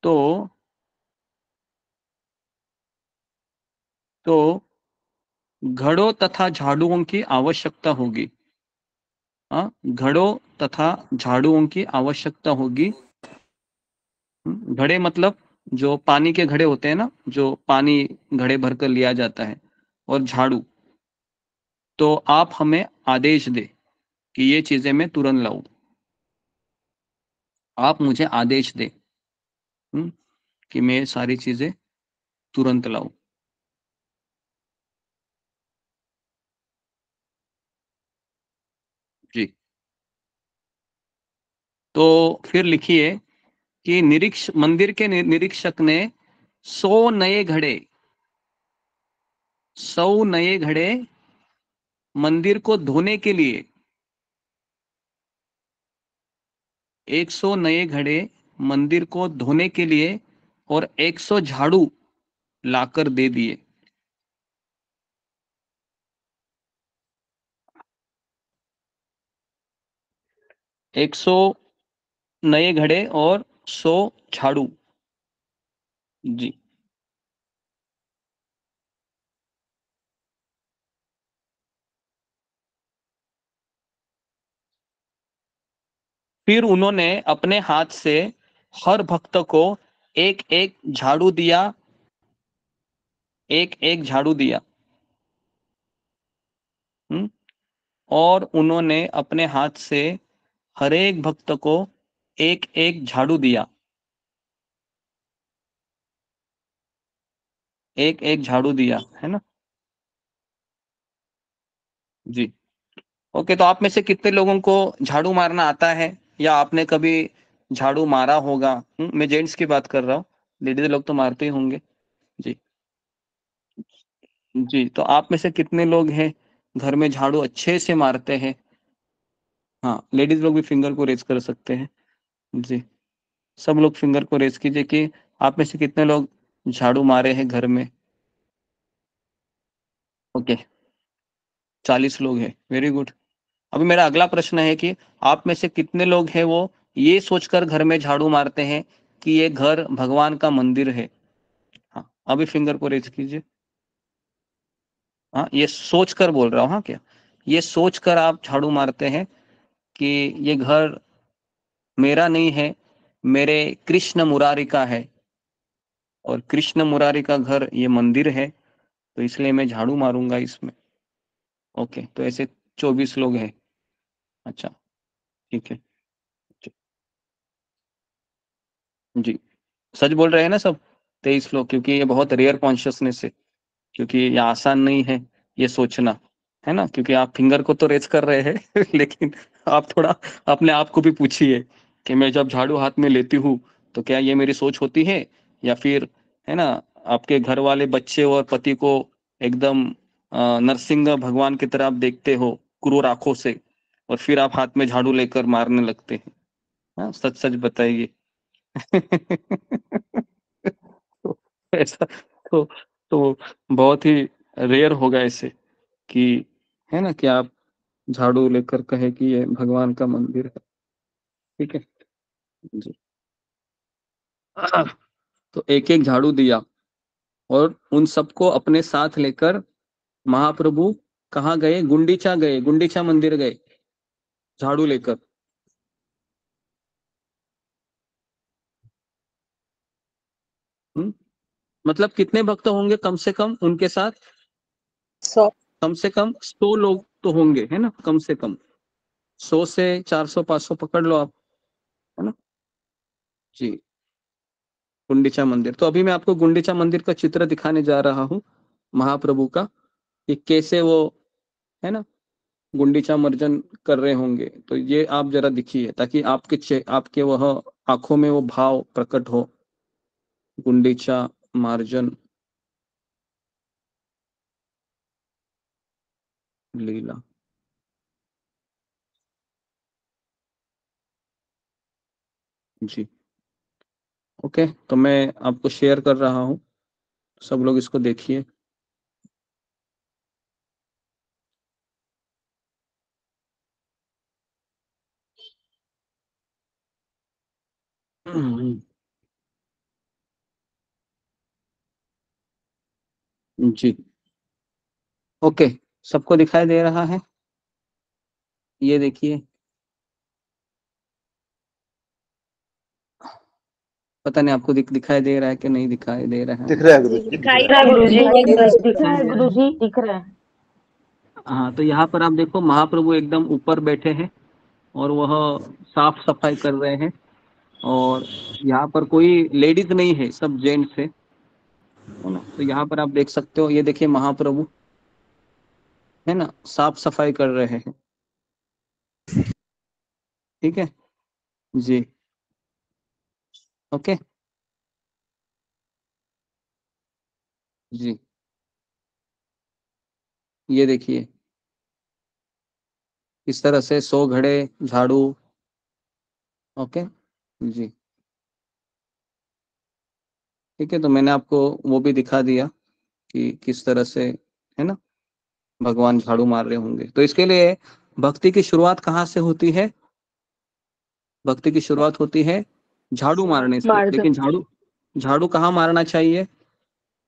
तो घड़ों तथा झाड़ुओं की आवश्यकता होगी। घड़ों तथा झाड़ुओं की आवश्यकता होगी। घड़े मतलब जो पानी के घड़े होते हैं ना, जो पानी घड़े भरकर लिया जाता है, और झाड़ू। तो आप हमें आदेश दे कि ये चीजें मैं तुरंत लाऊं। आप मुझे आदेश दे कि मैं ये सारी चीजें तुरंत लाऊं। जी, तो फिर लिखिए कि मंदिर के निरीक्षक ने 100 नए घड़े मंदिर को धोने के लिए 100 नए घड़े मंदिर को धोने के लिए और 100 झाड़ू लाकर दे दिए। एक 100 नए घड़े और 100 झाड़ू। जी, फिर उन्होंने अपने हाथ से हर भक्त को एक एक झाड़ू दिया। और उन्होंने अपने हाथ से हर एक भक्त को एक एक झाड़ू दिया। है ना? जी, ओके। तो आप में से कितने लोगों को झाड़ू मारना आता है, या आपने कभी झाड़ू मारा होगा? मैं जेंट्स की बात कर रहा हूँ, लेडीज लोग तो मारते ही होंगे। जी जी, तो आप में से कितने लोग हैं घर में झाड़ू अच्छे से मारते हैं? हाँ, लेडीज लोग भी फिंगर को रेज कर सकते हैं। जी, सब लोग फिंगर को रेज कीजिए कि आप में से कितने लोग झाड़ू मारे हैं घर में। ओके, 40 लोग हैं, वेरी गुड। अभी मेरा अगला प्रश्न है कि आप में से कितने लोग हैं वो ये सोचकर घर में झाड़ू मारते हैं कि ये घर भगवान का मंदिर है? हाँ, अभी फिंगर को रेज कीजिए। हाँ, ये सोचकर बोल रहा हूँ। हाँ, क्या ये सोचकर आप झाड़ू मारते हैं कि ये घर मेरा नहीं है, मेरे कृष्ण मुरारी का है, और कृष्ण मुरारी का घर ये मंदिर है, तो इसलिए मैं झाड़ू मारूंगा इसमें। ओके, तो ऐसे 24 लोग हैं। अच्छा, ठीक है। जी, सच बोल रहे हैं ना सब 23 लोग? क्योंकि ये बहुत रेयर कॉन्शियसनेस है, क्योंकि ये आसान नहीं है ये सोचना, है ना? क्योंकि आप फिंगर को तो रेज कर रहे हैं लेकिन आप थोड़ा अपने आप को भी पूछिए कि मैं जब झाड़ू हाथ में लेती हूँ तो क्या ये मेरी सोच होती है, या फिर, है ना, आपके घर वाले बच्चे और पति को एकदम नरसिंह भगवान की तरह आप देखते हो क्रूर आंखों से, और फिर आप हाथ में झाड़ू लेकर मारने लगते हैं? हाँ, सच सच बताइए। तो ऐसा तो तो बहुत ही रेयर होगा ऐसे कि, है ना, कि आप झाड़ू लेकर कहे कि ये भगवान का मंदिर है। ठीक है जी। तो एक एक झाड़ू दिया और उन सबको अपने साथ लेकर महाप्रभु कहाँ गए? गए, गुंडीचा मंदिर गए झाड़ू लेकर। मतलब कितने भक्त होंगे कम से कम उनके साथ? 100। कम से कम 100 लोग तो होंगे, है ना? कम से कम 100 से 400 500 पकड़ लो आप, है ना जी। गुंडीचा मंदिर, तो अभी मैं आपको गुंडीचा मंदिर का चित्र दिखाने जा रहा हूँ महाप्रभु का, कि कैसे वो, है ना, गुंडीचा मर्जन कर रहे होंगे। तो ये आप जरा दिखिए ताकि आपके वह आंखों में वो भाव प्रकट हो। गुंडीचा मार्जन लीला। जी ओके, तो मैं आपको शेयर कर रहा हूँ, सब लोग इसको देखिए। जी ओके, सबको दिखाई दे रहा है? ये देखिए, पता नहीं आपको दिखाई दे रहा है कि नहीं दिखाई दे रहा है? दिख रहा है गुरुजी, दिख रहा है गुरुजी, दिख रहा है गुरुजी, दिख रहा है। हाँ, तो यहाँ पर आप देखो महाप्रभु एकदम ऊपर बैठे हैं और वह साफ सफाई कर रहे हैं, और यहाँ पर कोई लेडीज नहीं है, सब जेंट्स है ना। तो यहाँ पर आप देख सकते हो, ये देखिए महाप्रभु, है ना, साफ सफाई कर रहे हैं। ठीक है जी, ओके जी। ये देखिए इस तरह से 100 घड़े झाड़ू। ओके जी, ठीक है। तो मैंने आपको वो भी दिखा दिया कि किस तरह से, है ना, भगवान झाड़ू मार रहे होंगे। तो इसके लिए भक्ति की शुरुआत कहाँ से होती है? भक्ति की शुरुआत होती है झाड़ू मारने से। लेकिन झाड़ू कहाँ मारना चाहिए?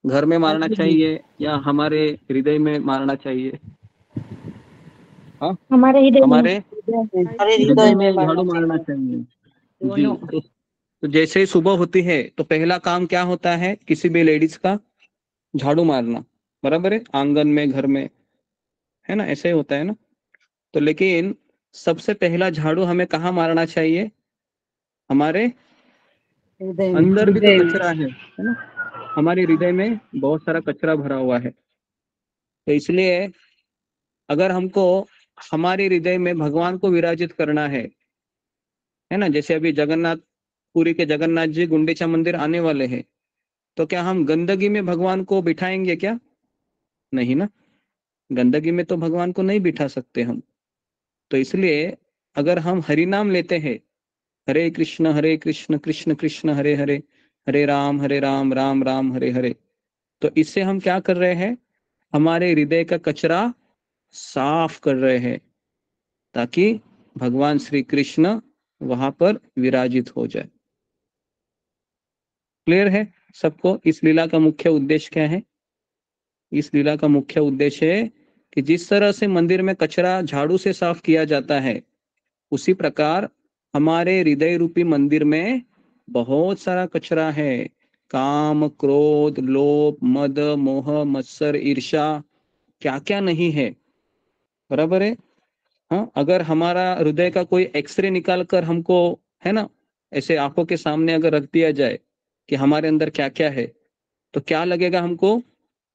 घर में मारना चाहिए या हमारे हृदय में मारना चाहिए? हाँ, हमारे हमारे हृदय में मारना झाड़ू मारना चाहिए जी। तो जैसे ही सुबह होती है तो पहला काम क्या होता है किसी भी लेडीज का? झाड़ू मारना, बराबर है, आंगन में, घर में, है ना, ऐसे ही होता है ना। तो लेकिन सबसे पहला झाड़ू हमें कहाँ मारना चाहिए? हमारे अंदर भी तो कचरा है ना, हमारे हृदय में बहुत सारा कचरा भरा हुआ है। तो इसलिए अगर हमको हमारे हृदय में भगवान को विराजित करना है ना, जैसे अभी जगन्नाथ, पुरी के जगन्नाथ जी गुंडीचा मंदिर आने वाले हैं, तो क्या हम गंदगी में भगवान को बिठाएंगे क्या? नहीं ना, गंदगी में तो भगवान को नहीं बिठा सकते हम। तो इसलिए अगर हम हरि नाम लेते हैं, हरे कृष्ण कृष्ण कृष्ण हरे हरे, हरे राम राम राम हरे हरे, तो इससे हम क्या कर रहे हैं? हमारे हृदय का कचरा साफ कर रहे हैं ताकि भगवान श्री कृष्ण वहां पर विराजित हो जाए। क्लियर है सबको? इस लीला का मुख्य उद्देश्य क्या है? इस लीला का मुख्य उद्देश्य है कि जिस तरह से मंदिर में कचरा झाड़ू से साफ किया जाता है, उसी प्रकार हमारे हृदय रूपी मंदिर में बहुत सारा कचरा है। काम, क्रोध, लोभ, मद, मोह, मत्सर, ईर्ष्या, क्या क्या नहीं है, बराबर है। हाँ, अगर हमारा हृदय का कोई एक्सरे निकाल कर हमको, है ना, ऐसे आंखों के सामने अगर रख दिया जाए कि हमारे अंदर क्या क्या है, तो क्या लगेगा हमको?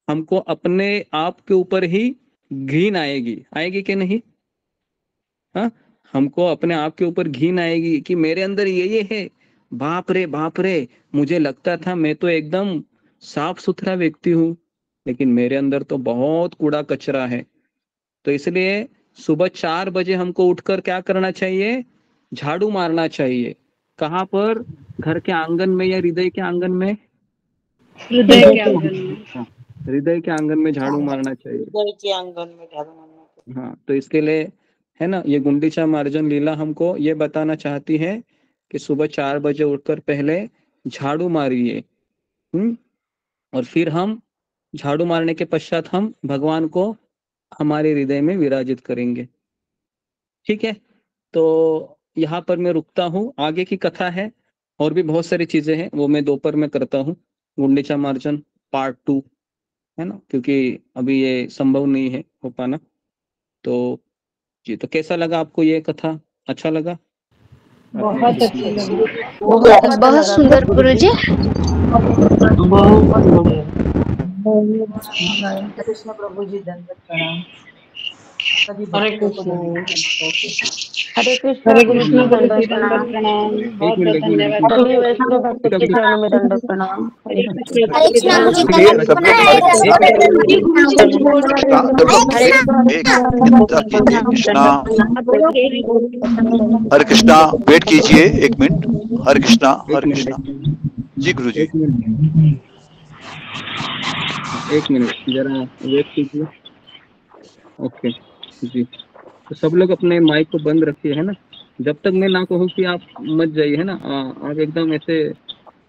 हमको अपने आप के ऊपर ही घिन आएगी, आएगी कि नहीं? हाँ, हमको अपने आप के ऊपर घिन आएगी कि मेरे अंदर ये है, बाप रे, मुझे लगता था मैं तो एकदम साफ सुथरा व्यक्ति हूँ, लेकिन मेरे अंदर तो बहुत कूड़ा कचरा है। तो इसलिए सुबह 4 बजे हमको उठकर क्या करना चाहिए? झाड़ू मारना चाहिए। कहाँ पर? घर के आंगन में या हृदय के आंगन में? हृदय के आंगन में। हृदय के आंगन में झाड़ू मारना चाहिए। हृदय के आंगन में झाड़ू मारना चाहिए। हाँ, तो इसके लिए, है ना, ये गुंडीचा मार्जन लीला हमको ये बताना चाहती है कि सुबह 4 बजे उठकर पहले झाड़ू मारिए। और फिर हम झाड़ू मारने के पश्चात हम भगवान को हमारे हृदय में विराजित करेंगे। ठीक है, तो यहाँ पर मैं रुकता हूँ। आगे की कथा है और भी बहुत सारी चीजें हैं, वो मैं दोपहर में करता हूँ। गुंडीचा मार्जन पार्ट 2, है ना, क्योंकि अभी ये संभव नहीं है हो पाना। तो जी, तो कैसा लगा आपको ये कथा? अच्छा लगा? बहुत अच्छा लगा। बहुत सुंदर गुरुजी। कृष्ण प्रभु जी दंडवत प्रणाम। सभी हरे भक्तों को कृष्ण। दंडवत प्रणाम। हरे कृष्णा हरे गुरु कृष्ण जी, गुरु दंडवत जी, दंडवत प्रणाम। प्रणाम। एक बहुत मिनट, बहुत एक मिनट, धन्यवाद। सभी वैष्णव भक्तों के चरणों में दंडवत प्रणाम। हरे कृष्ण हरे कृष्णा हरे कृष्णा चिंता कीजिए कृष्णा। हरे कृष्णा, वेट कीजिए 1 मिनट। हरे कृष्णा हरे कृष्णा। जी गुरु जी। एक मिनट जरा वेट कीजिए। ओके जी, तो सब लोग अपने माइक को बंद रखिए, है ना। जब तक मैं ना कहूँ कि आप मत जाइए, है ना। आप एकदम ऐसे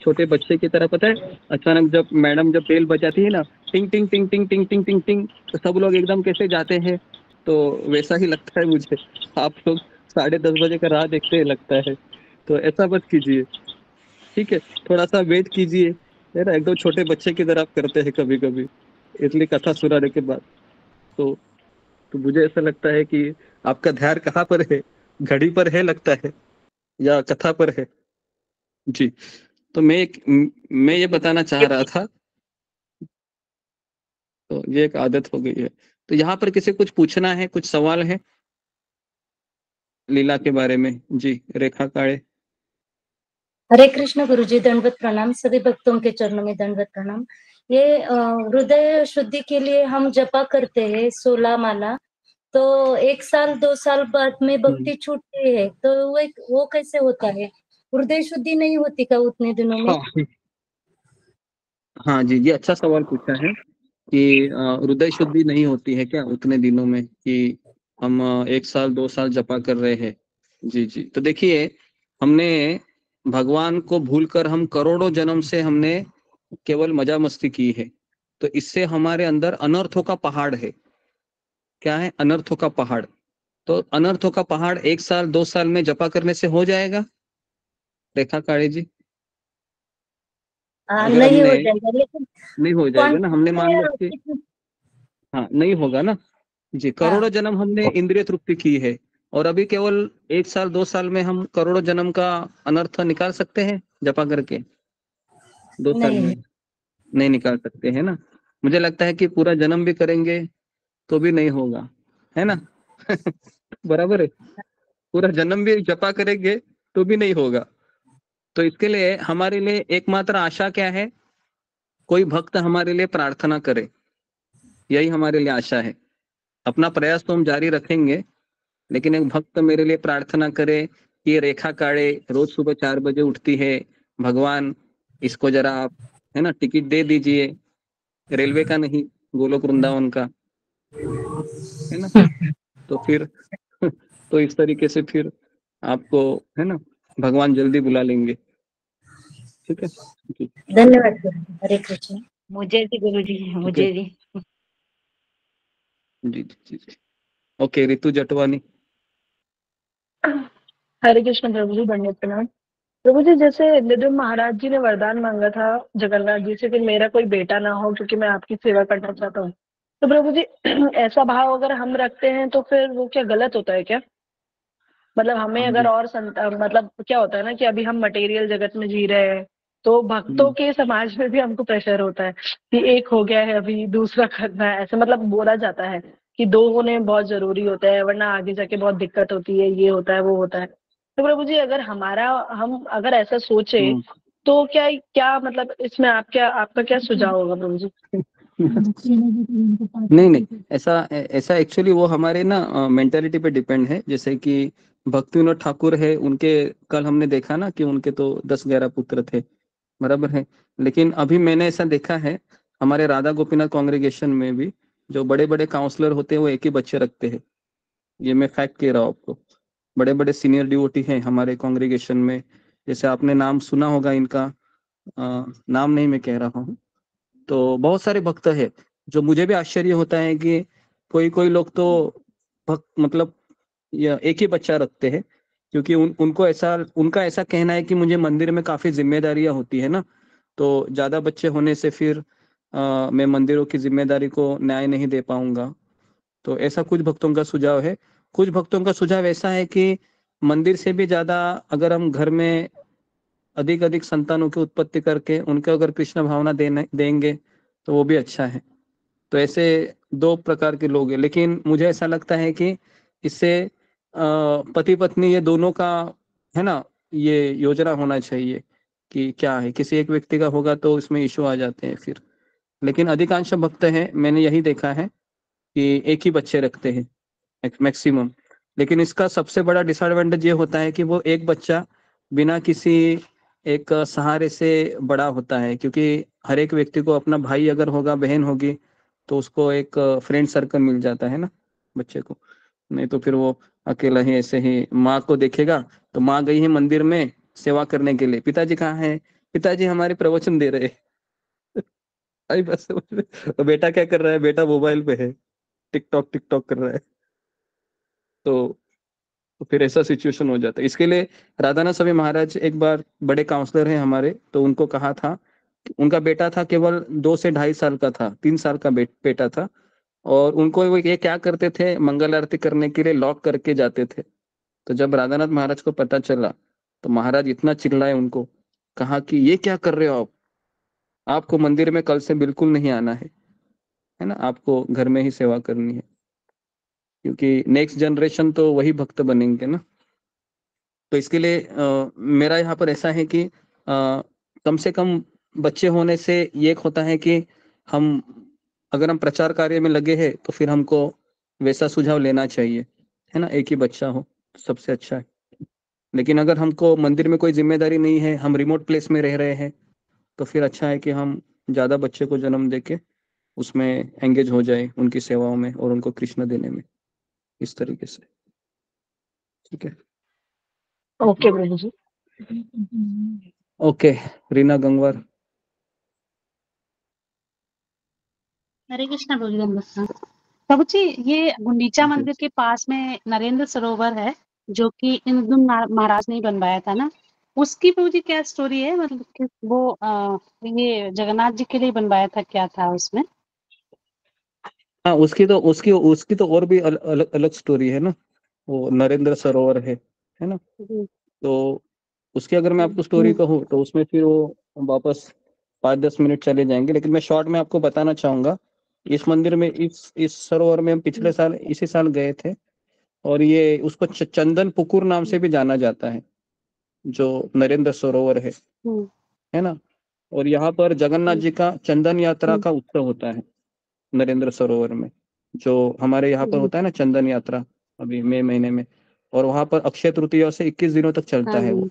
छोटे बच्चे की तरह, पता है, अचानक जब मैडम जब बेल बजाती है ना, टिंग टिंग टिंग टिंग टिंग टिंग टिंग टिंग, तो सब लोग एकदम कैसे जाते हैं। तो वैसा ही लगता है मुझे। आप लोग 10:30 बजे का राह देखते हैं लगता है। तो ऐसा मत कीजिए, ठीक है। थोड़ा सा वेट कीजिए, है ना। एकदम छोटे बच्चे की तरह आप करते हैं कभी कभी, इसलिए कथा सुनाने के बाद। तो मुझे ऐसा लगता है कि आपका ध्यान कहाँ पर है, घड़ी पर है लगता है, या कथा पर है। जी, तो मैं ये बताना चाह रहा था। तो ये एक आदत हो गई है। तो यहाँ पर किसी कुछ पूछना है, कुछ सवाल है लीला के बारे में? जी, रेखा काळे। हरे कृष्ण गुरुजी, दंडवत प्रणाम। सभी भक्तों के चरणों में दंडवत प्रणाम। ये हृदय शुद्धि के लिए हम जपा करते हैं 16 माला। तो 1 साल 2 साल बाद में भक्ति छूटती है, तो वो कैसे होता है? हृदय शुद्धि नहीं होती का उतने दिनों में? हाँ जी, ये अच्छा सवाल पूछा है कि हृदय शुद्धि नहीं होती है क्या उतने दिनों में, कि हम 1 साल 2 साल जपा कर रहे हैं। जी जी, तो देखिए, हमने भगवान को भूलकर हम करोड़ों जन्म से हमने केवल मजा मस्ती की है। तो इससे हमारे अंदर अनर्थों का पहाड़ है। क्या है? अनर्थों का पहाड़। तो अनर्थों का पहाड़ 1 साल 2 साल में जपा करने से हो जाएगा रेखा काळे जी? अगर नहीं हमने हो जाएगा, लेकिन नहीं हो जाएगा ना, हमने मान लो कि हाँ नहीं होगा ना। जी, करोड़ों जन्म हमने इंद्रिय तृप्ति की है, और अभी केवल 1 साल 2 साल में हम करोड़ों जन्म का अनर्थ निकाल सकते हैं जपा करके? 2 साल में नहीं निकाल सकते, है ना। मुझे लगता है कि पूरा जन्म भी करेंगे तो भी नहीं होगा, है ना। बराबर है, पूरा जन्म भी जपा करेंगे तो भी नहीं होगा। तो इसके लिए हमारे लिए एकमात्र आशा क्या है? कोई भक्त हमारे लिए प्रार्थना करे, यही हमारे लिए आशा है। अपना प्रयास तो हम जारी रखेंगे, लेकिन एक भक्त मेरे लिए प्रार्थना करे कि रेखा काळे रोज सुबह 4 बजे उठती है, भगवान इसको जरा आप, है ना, टिकट दे दीजिए, रेलवे का नहीं, गोलोक वृंदावन का, है ना। तो फिर तो इस तरीके से फिर आपको, है ना, भगवान जल्दी बुला लेंगे। ठीक है जी। धन्यवाद गुरुजी। हरे कृष्ण। मुझे भी गुरुजी, मुझे भी। जी जी जी। ओके, रितु जटवानी। हरे कृष्ण प्रभु जी, दंडवत प्रणाम। प्रभु जी, जैसे निरुद्ध महाराज जी ने वरदान मांगा था जगन्नाथ जी से कि मेरा कोई बेटा ना हो क्योंकि मैं आपकी सेवा करना चाहता हूँ। तो प्रभु जी, ऐसा भाव अगर हम रखते हैं तो फिर वो क्या गलत होता है क्या? मतलब हमें अगर और मतलब क्या होता है ना कि अभी हम मटेरियल जगत में जी रहे हैं, तो भक्तों के समाज में भी हमको प्रेशर होता है कि एक हो गया है, अभी दूसरा करना है। ऐसे मतलब बोला जाता है कि 2 होने बहुत जरूरी होता है, वरना आगे जाके बहुत दिक्कत होती है, ये होता है वो होता है। तो प्रभु जी, अगर हम अगर ऐसा सोचे तो क्या मतलब इसमें आपका क्या सुझाव होगा प्रभु जी? नहीं नहीं, ऐसा एक्चुअली वो हमारे ना मेंटालिटी पे डिपेंड है। जैसे कि भक्ति विनोद ठाकुर है, उनके कल हमने देखा ना कि उनके तो 10-11 पुत्र थे, बराबर है। लेकिन अभी मैंने ऐसा देखा है हमारे राधा गोपीनाथ कांग्रेगेशन में भी, जो बड़े बड़े काउंसलर होते हैं वो एक ही बच्चे रखते हैं। ये मैं फैक्ट कह रहा हूँ आपको। बड़े बड़े सीनियर डिवोटी हैं हमारे कांग्रेगेशन में, जैसे आपने नाम सुना होगा इनका, नाम नहीं मैं कह रहा हूँ। तो बहुत सारे भक्त है जो मुझे भी आश्चर्य होता है कि कोई कोई लोग तो भक्त मतलब एक ही बच्चा रखते हैं, क्योंकि उनको ऐसा उनका ऐसा कहना है कि मुझे मंदिर में काफी जिम्मेदारियां होती है ना, तो ज्यादा बच्चे होने से फिर मैं मंदिरों की जिम्मेदारी को न्याय नहीं दे पाऊंगा। तो ऐसा कुछ भक्तों का सुझाव है। कुछ भक्तों का सुझाव ऐसा है कि मंदिर से भी ज्यादा अगर हम घर में अधिक अधिक संतानों की उत्पत्ति करके उनको अगर कृष्ण भावना देंगे तो वो भी अच्छा है। तो ऐसे दो प्रकार के लोग हैं, लेकिन मुझे ऐसा लगता है कि इससे पति पत्नी ये दोनों का है ना, ये योजना होना चाहिए कि क्या है, किसी एक व्यक्ति का होगा तो इसमें इशू आ जाते हैं फिर। लेकिन अधिकांश भक्त हैं, मैंने यही देखा है कि एक ही बच्चे रखते हैं मैक्सिमम। लेकिन इसका सबसे बड़ा डिसएडवांटेज ये होता है कि वो एक बच्चा बिना किसी एक सहारे से बड़ा होता है, क्योंकि हर एक व्यक्ति को अपना भाई अगर होगा, बहन होगी, तो उसको एक फ्रेंड सर्कल मिल जाता है ना बच्चे को। नहीं तो फिर वो अकेला ही ऐसे ही माँ को देखेगा, तो माँ गई है मंदिर में सेवा करने के लिए, पिताजी कहाँ है, पिताजी हमारे प्रवचन दे रहे हैं बस तो बेटा क्या कर रहा है, बेटा मोबाइल पे है, टिकटॉक टिकटॉक कर रहा है। तो फिर ऐसा सिचुएशन हो जाता है। इसके लिए राधानाथ स्वामी महाराज एक बार बड़े काउंसलर हैं हमारे, तो उनको कहा था, उनका बेटा था केवल 2 से 2.5 साल का था, 3 साल का बेटा था, और उनको वो ये क्या करते थे, मंगल आरती करने के लिए लॉक करके जाते थे। तो जब राधानाथ महाराज को पता चला तो महाराज इतना चिल्लाए उनको, कहा कि ये क्या कर रहे हो आप, आपको मंदिर में कल से बिल्कुल नहीं आना है ना, आपको घर में ही सेवा करनी है, क्योंकि नेक्स्ट जनरेशन तो वही भक्त बनेंगे ना। तो इसके लिए मेरा यहाँ पर ऐसा है कि कम से कम बच्चे होने से ये एक होता है कि हम अगर हम प्रचार कार्य में लगे हैं तो फिर हमको वैसा सुझाव लेना चाहिए, है ना, एक ही बच्चा हो तो सबसे अच्छा है। लेकिन अगर हमको मंदिर में कोई जिम्मेदारी नहीं है, हम रिमोट प्लेस में रह रहे हैं, तो फिर अच्छा है कि हम ज्यादा बच्चे को जन्म देके उसमें एंगेज हो जाए उनकी सेवाओं में और उनको कृष्ण देने में, इस तरीके से। ठीक है, ओके प्रभु जी। ओके, रीना गंगवार। हरे कृष्णा प्रभु जी। प्रभु जी, ये गुंडीचा मंदिर के पास में नरेंद्र सरोवर है जो कि इंद्रदुम्न महाराज ने बनवाया था ना, उसकी प्रभु जी क्या स्टोरी है, मतलब कि वो ये जगन्नाथ जी के लिए बनवाया था, क्या था उसमें? हाँ, उसकी तो और भी अलग अलग स्टोरी है ना, वो नरेंद्र सरोवर है ना। तो उसकी अगर मैं आपको स्टोरी कहूँ तो उसमें फिर वो वापस 5-10 मिनट चले जाएंगे, लेकिन मैं शॉर्ट में आपको बताना चाहूंगा। इस मंदिर में इस सरोवर में हम पिछले साल इसी साल गए थे, और ये उसको चंदन पुकुर नाम से भी जाना जाता है, जो नरेंद्र सरोवर है ना। और यहाँ पर जगन्नाथ जी का चंदन यात्रा का उत्सव होता है नरेंद्र सरोवर में, जो हमारे यहाँ पर होता है ना चंदन यात्रा, अभी मई महीने में। और वहां पर अक्षय तृतीया से 21 दिनों तक चलता है वो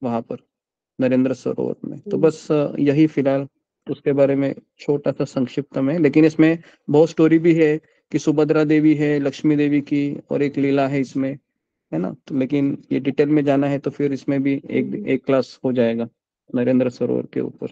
वहां पर नरेंद्र सरोवर में। तो बस यही फिलहाल उसके बारे में छोटा सा संक्षिप्त में, लेकिन इसमें बहुत स्टोरी भी है कि सुभद्रा देवी है, लक्ष्मी देवी की, और एक लीला है इसमें, है ना। तो लेकिन ये डिटेल में जाना है तो फिर इसमें भी एक क्लास हो जाएगा नरेंद्र सरोवर के ऊपर।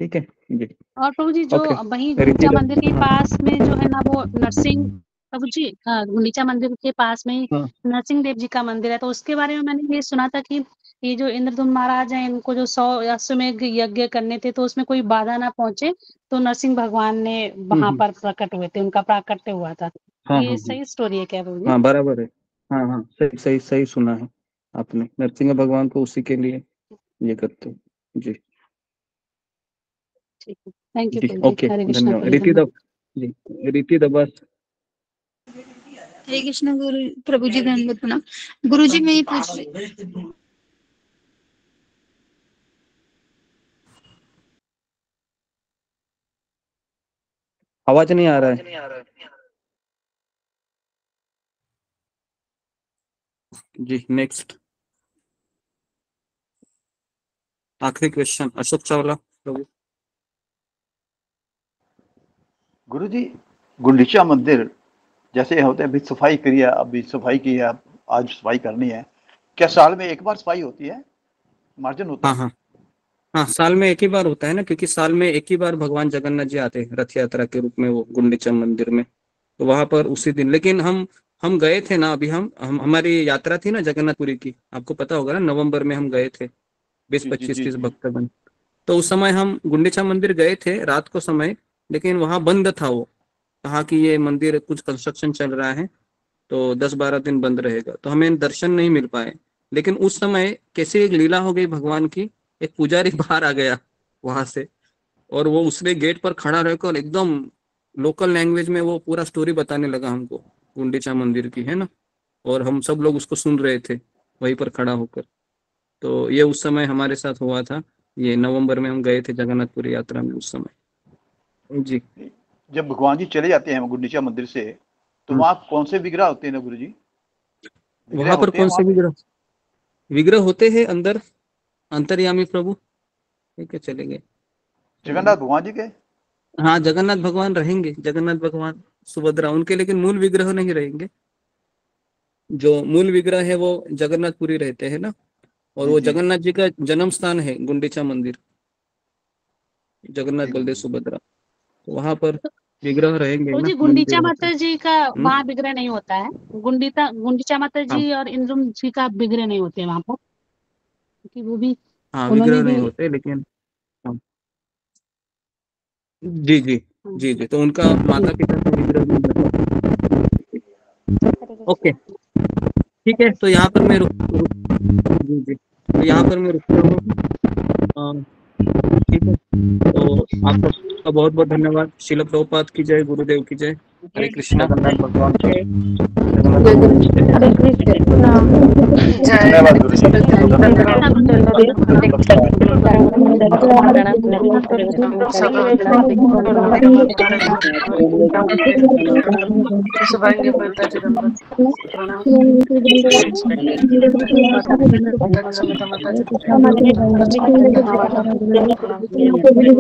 ठीक है जी। और प्रभु जी, जो ओके, वहीं गुंडीचा मंदिर के पास में जो है ना, वो नरसिंह प्रभु जी, गुंडीचा मंदिर के पास में नरसिंह देव जी का मंदिर है, तो उसके बारे में मैंने ये सुना था कि ये जो इंद्रदुम्न महाराज हैं, इनको जो 100 अश्वमेध यज्ञ करने थे, तो उसमें कोई बाधा ना पहुंचे, तो नरसिंह भगवान ने वहां पर प्रकट हुए थे, उनका प्राकट्य हुआ था। ये सही स्टोरी है क्या प्रभु जी? हाँ बराबर है, हाँ हाँ, सही सही सही सुना है आपने। नरसिंह भगवान को उसी के लिए ये करते हो जी। ठीक है, थैंक यू जी, प्रभु जी। ओके, हरे कृष्णा धन्यवाद। प्रभु जी। रीति दबास। हरे कृष्ण गुरु प्रभु जी, धन्यवाद प्रणाम। गुरु जी, मैं ये पूछ रही, आवाज नहीं आ रहा है जी। नेक्स्ट, आखिरी क्वेश्चन, अशोक चावला प्रभु। गुरु जी, गुंडीचा मंदिर जैसे होते हैं, अभी सफाई करी है, अभी सफाई की है, आज सफाई करनी है, क्या साल में एक बार सफाई होती है, मार्जिन होता है? हाँ, हाँ, साल में एक ही बार होता है ना, क्योंकि साल में एक ही बार भगवान जगन्नाथ जी आते हैं रथ यात्रा के रूप में वो गुंडीचा मंदिर में। तो वहां पर उसी दिन, लेकिन हम गए थे ना, अभी हम हमारी यात्रा थी ना जगन्नाथपुरी की, आपको पता होगा ना, नवंबर में हम गए थे, बीस जी जी पच्चीस जी तीस जी। भक्तगण। तो उस समय हम गुंडीचा मंदिर गए थे रात को समय, लेकिन वहां बंद था वो, कहा कि ये मंदिर कुछ कंस्ट्रक्शन चल रहा है तो 10-12 दिन बंद रहेगा, तो हमें दर्शन नहीं मिल पाए। लेकिन उस समय कैसे एक लीला हो गई भगवान की, एक पुजारी बाहर आ गया वहां से, और वो उसने गेट पर खड़ा रहकर एकदम लोकल लैंग्वेज में वो पूरा स्टोरी बताने लगा हमको गुंडीचा मंदिर की, है ना। और हम सब लोग उसको सुन रहे थे वहीं पर खड़ा होकर। तो ये उस समय हमारे साथ हुआ था, ये नवंबर में हम गए थे जगन्नाथपुरी यात्रा में उस समय। जी। जब भगवान जी चले जाते हैं गुंडीचा मंदिर से, तो हाँ। वहाँ कौन से विग्रह होते हैं ना गुरु जी? विग्रह वहां पर होते हैं कौन वहाँ से पे? विग्रह विग्रह होते हैं अंदर, अंतर्यामी प्रभु। ठीक है, चले गए। जगन्नाथ भगवान जी के? हाँ, जगन्नाथ भगवान रहेंगे, जगन्नाथ भगवान सुभद्रा उनके, लेकिन मूल विग्रह नहीं रहेंगे। जो मूल विग्रह है वो जगन्नाथपुरी रहते हैं ना, और जी वो जी। जगन्नाथ जी का जन्म स्थान है गुंडीचा मंदिर, जगन्नाथ ठीक बलदेव सुभद्रा। तो वहां पर विग्रह रहेंगे तो ना, जी गुंडीचा मंदिर होते माता हैं। जी का वहाँ विग्रह नहीं होता है। गुंडीचा माता हाँ जी और इंद्रम जी का विग्रह नहीं होते वहां पर, क्योंकि वो भी हाँ, उन्होंने विग्रह भी। नहीं होते, लेकिन हाँ। जी जी। जी जी, तो उनका माता पिता का विग्रह नहीं रहता। ओके, ठीक है, तो यहाँ पर मैं जी जी, तो यहाँ पर मैं रुकता हूँ। ठीक है, तो आप सबका बहुत बहुत धन्यवाद। शिल प्रभुपाद की जय, गुरुदेव की जय। हरे कृष्णा। जगन्नाथ भगवान की जगन्नाथ भगवान की जय। हरे कृष्ण प्रणाम। जय धन्यवाद हरे गुरु जी, कृष्ण धन्यवाद। सभी वैष्णव शुभांगी माता जी दंडवत प्रणाम। संगीता माता जी सभी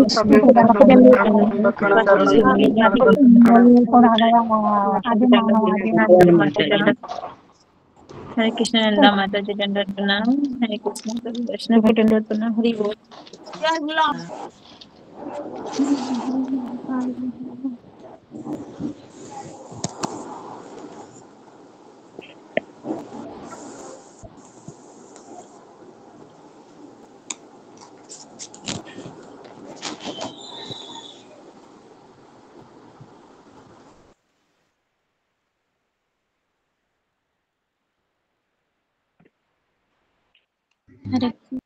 वैष्णव मित्रों को दंडवत प्रणाम गुरुजी। दंडवत हरे कृष्ण नंदा माता जी दंडवत प्रणाम। हरे कृष्ण सभी वैष्णव को दंडवत प्रणाम। हरि बोल। हरे कृष्ण।